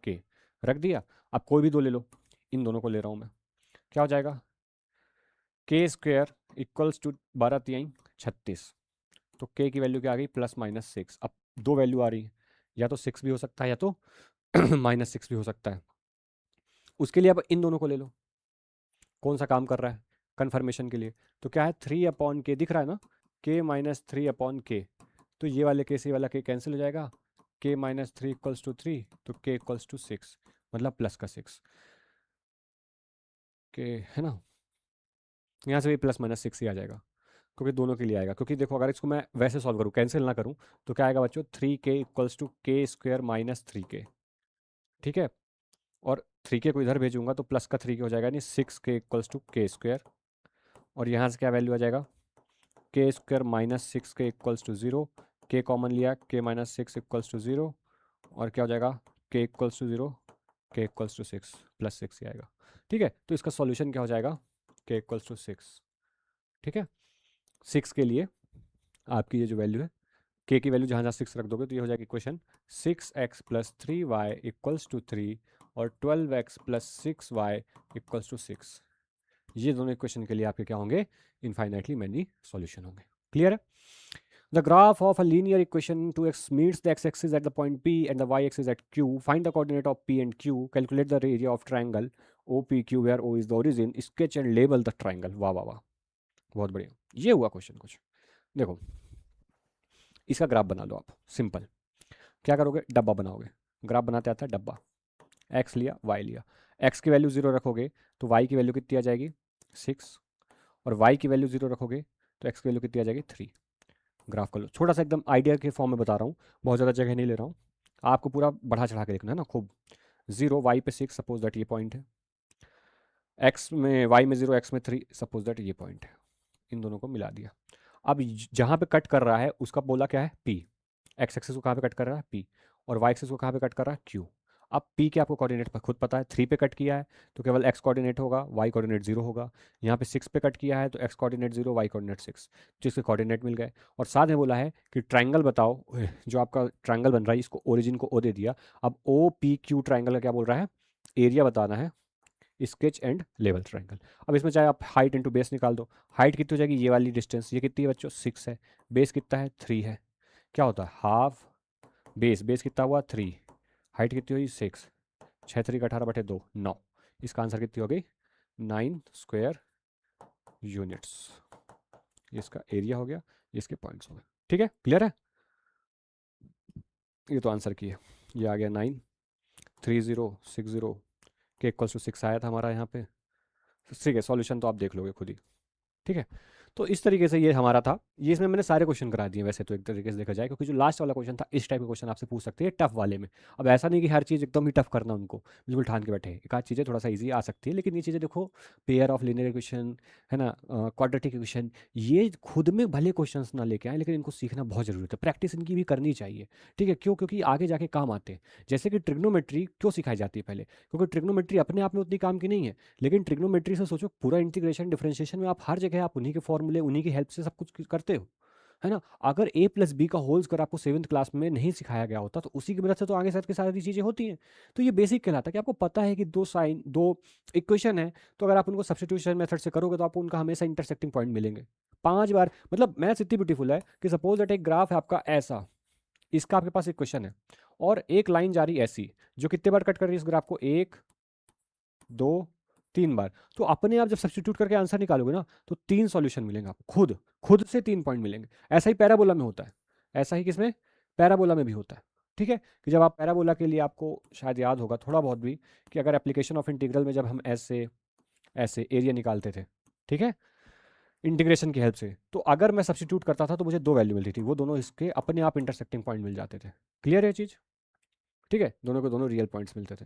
k, रख दिया। अब कोई भी दो ले लो, इन दोनों को ले रहा हूँ मैं, क्या हो जाएगा k स्क्वेयर इक्वल्स टू 12 3 36, तो k की वैल्यू क्या आ गई +-6। अब दो वैल्यू आ रही है, या तो 6 भी हो सकता है या तो -6 भी हो सकता है, उसके लिए अब इन दोनों को ले लो, कौन सा काम कर रहा है कन्फर्मेशन के लिए, तो क्या है 3 अपॉन के दिख रहा है ना, k माइनस 3 अपॉन के, तो ये वाले के से ये वाला के कैंसिल हो जाएगा, k माइनस 3 इक्वल्स टू 3, तो k इक्वल्स टू 6, मतलब प्लस का 6 के, है ना, यहाँ से भी +-6 ही आ जाएगा क्योंकि दोनों के लिए आएगा। क्योंकि देखो अगर इसको मैं वैसे सॉल्व करूँ, कैंसिल ना करूँ, तो क्या आएगा बच्चों 3k equals to k square minus 3k। ठीक है, और 3k को इधर भेजूंगा तो प्लस का 3k हो जाएगा, यानी 6k equals to k square, और यहाँ से क्या वैल्यू आ जाएगा k square minus 6k equals to 0, k common लिया k माइनस 6 इक्वल्स टू 0, और क्या हो जाएगा k equals to 0 k equals to 6 +6 ही आएगा। ठीक है, तो इसका सॉल्यूशन क्या हो जाएगा k इक्वल्स टू 6। ठीक है, 6 के लिए आपकी ये जो वैल्यू है k की वैल्यू जहाँ जहाँ 6 रख दोगे तो ये हो जाएगी equation 6x + 3y equals to 3 और 12x + 6y इक्वल्स टू 6। ये दोनों इक्वेशन के लिए आपके क्या होंगे इनफाइनाइटली मैनी सॉल्यूशन होंगे। क्लियर है, The graph of a linear equation 2x meets the x-axis at the point P and the y-axis at Q. Find the coordinate of P and Q. Calculate the area of triangle OPQ where O is the origin. Sketch and label the triangle. वाह वाह वाह, बहुत बढ़िया। ये हुआ क्वेश्चन कुछ। देखो इसका ग्राफ बना लो आप, सिंपल। क्या करोगे, डब्बा बनाओगे। ग्राफ बनाते आता है डब्बा। एक्स लिया, वाई लिया। एक्स की वैल्यू 0 रखोगे तो वाई की वैल्यू कितनी आ जाएगी 6, और वाई की वैल्यू 0 रखोगे तो एक्स की वैल्यू कितनी आ जाएगी 3। ग्राफ कर लो, थोड़ा सा एकदम आइडिया के फॉर्म में बता रहा हूँ, बहुत ज़्यादा जगह नहीं ले रहा हूँ, आपको पूरा बढ़ा चढ़ा के देखना है ना खूब। 0 वाई पे 6, सपोज दैट ये पॉइंट है। एक्स में, वाई में 0, एक्स में 3, सपोज दैट ये पॉइंट है। इन दोनों को मिला दिया। अब जहाँ पे कट कर रहा है उसका बोला क्या है P। एक्स एक्सेस को कहाँ पे कट कर रहा है P, और वाई एक्सेस को कहाँ पे कट कर रहा है Q। अब P के आपको कोऑर्डिनेट खुद पता है, 3 पे कट किया है तो केवल x कोऑर्डिनेट होगा, y कोऑर्डिनेट 0 होगा। यहाँ पे 6 पे कट किया है तो x कोऑर्डिनेट 0, y कोऑर्डिनेट 6, जिसके कोऑर्डिनेट मिल गए। और साथ में बोला है कि ट्राइंगल बताओ, जो आपका ट्राइंगल बन रहा है इसको ओरिजिन को O दे दिया। अब OPQ ट्राइंगल का क्या बोल रहा है, एरिया बताना है, स्केच एंड लेवल ट्राइंगल। अब इसमें चाहे आप हाइट इंटू बेस निकाल दो। हाइट कितनी हो जाएगी, ये वाली डिस्टेंस, ये कितनी है बच्चों 6 है। बेस कितना है 3 है। क्या होता है हाफ बेस, बेस कितना हुआ 3, हाइट कितनी हुई 6, 6 3 का 18/2 9। इसका आंसर कितनी हो गई 9 स्क्वायर यूनिट्स। ये इसका एरिया हो गया, ये इसके पॉइंट्स हो गए। ठीक है, क्लियर है। ये तो आंसर की है, ये आ गया 93060 के इक्वल्स टू 6 आया था हमारा यहाँ पे। ठीक है, सॉल्यूशन तो आप देख लोगे खुद ही। ठीक है, तो इस तरीके से ये हमारा था। ये इसमें मैंने सारे क्वेश्चन करा दिए वैसे तो एक तरीके से देखा जाए, क्योंकि जो लास्ट वाला क्वेश्चन था इस टाइप के क्वेश्चन आपसे पूछ सकते हैं टफ वाले में। अब ऐसा नहीं कि हर चीज़ एकदम ही टफ करना उनको, बिल्कुल ठान के बैठे। एक आध चीज़ें थोड़ा सा इजी आ सकती है, लेकिन ये चीज़ें देखो, पेयर ऑफ लीनियर इक्वेशन है ना, क्वाड्रेटिक इक्वेशन, ये खुद में भले क्वेश्चन ना लेके आए, लेकिन इनको सीखना बहुत जरूरत है, प्रैक्टिस इनकी भी करनी चाहिए। ठीक है, क्यों, क्योंकि आगे जाके काम आते हैं। जैसे कि ट्रिग्नोमेट्री क्यों सिखाई जाती है पहले, क्योंकि ट्रिग्नोमेट्री अपने आप में उतनी काम की नहीं है, लेकिन ट्रिग्नोमेट्री से सोचो पूरा इंटीग्रेशन डिफरेंशिएशन में आप हर जगह आप उन्हीं के फॉर्मूले, उन्हीं की हेल्प से सब कुछ करते हो, है ना। अगर A+B का होल स्क्वायर आपको 7th क्लास में नहीं सिखाया गया होता तो उसी की मदद से तो आगे सारी की सारी चीज़ें होती हैं। तो ये बेसिक कहलाता है कि आपको पता है कि दो इक्वेशन है, तो अगर आप उनको सब्स्टिट्यूशन मेथड से करोगे तो आपको उनका हमेशा इंटरसेक्टिंग पॉइंट मिलेंगे 5 बार। मतलब मैथ्स इतनी ब्यूटीफुल है कि सपोज दैट एक ग्राफ है आपका ऐसा, इसका आपके पास इक्वेशन है, और एक लाइन जा रही ऐसी जो कितने बार कट कर रही है इस ग्राफ को, 1 2 3 बार। तो अपने आप जब सब्स्टिट्यूट करके आंसर निकालोगे ना तो 3 सॉल्यूशन मिलेंगे आपको, खुद खुद से 3 पॉइंट मिलेंगे। ऐसा ही पैराबोला में होता है, ऐसा ही किसमें, पैराबोला में भी होता है। ठीक है, कि जब आप पैराबोला के लिए, आपको शायद याद होगा थोड़ा बहुत भी, कि अगर एप्लीकेशन ऑफ इंटीग्रल में जब हम ऐसे ऐसे एरिया निकालते थे, ठीक है, इंटीग्रेशन की हेल्प से, तो अगर मैं सब्स्टिट्यूट करता था तो मुझे 2 वैल्यू मिलती थी, वो दोनों इसके अपने आप इंटरसेक्टिंग पॉइंट मिल जाते थे। क्लियर है चीज़। ठीक है, दोनों को दोनों रियल पॉइंट्स मिलते थे।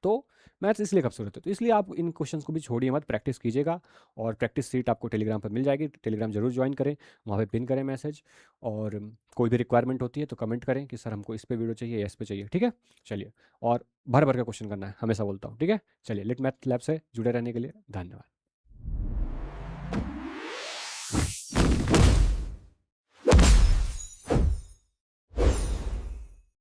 तो मैथ्स इसलिए खूबसूरत है, तो इसलिए आप इन क्वेश्चंस को भी छोड़िए मत, प्रैक्टिस कीजिएगा। और प्रैक्टिस सीट आपको टेलीग्राम पर मिल जाएगी, टेलीग्राम जरूर ज्वाइन करें, वहाँ पे पिन करें मैसेज। और कोई भी रिक्वायरमेंट होती है तो कमेंट करें कि सर हमको इस पे वीडियो चाहिए या इस पे चाहिए। ठीक है, चलिए, और भर भर का क्वेश्चन करना है, हमेशा बोलता हूँ। ठीक है, चलिए, लिट मैथ लैब से जुड़े रहने के लिए धन्यवाद।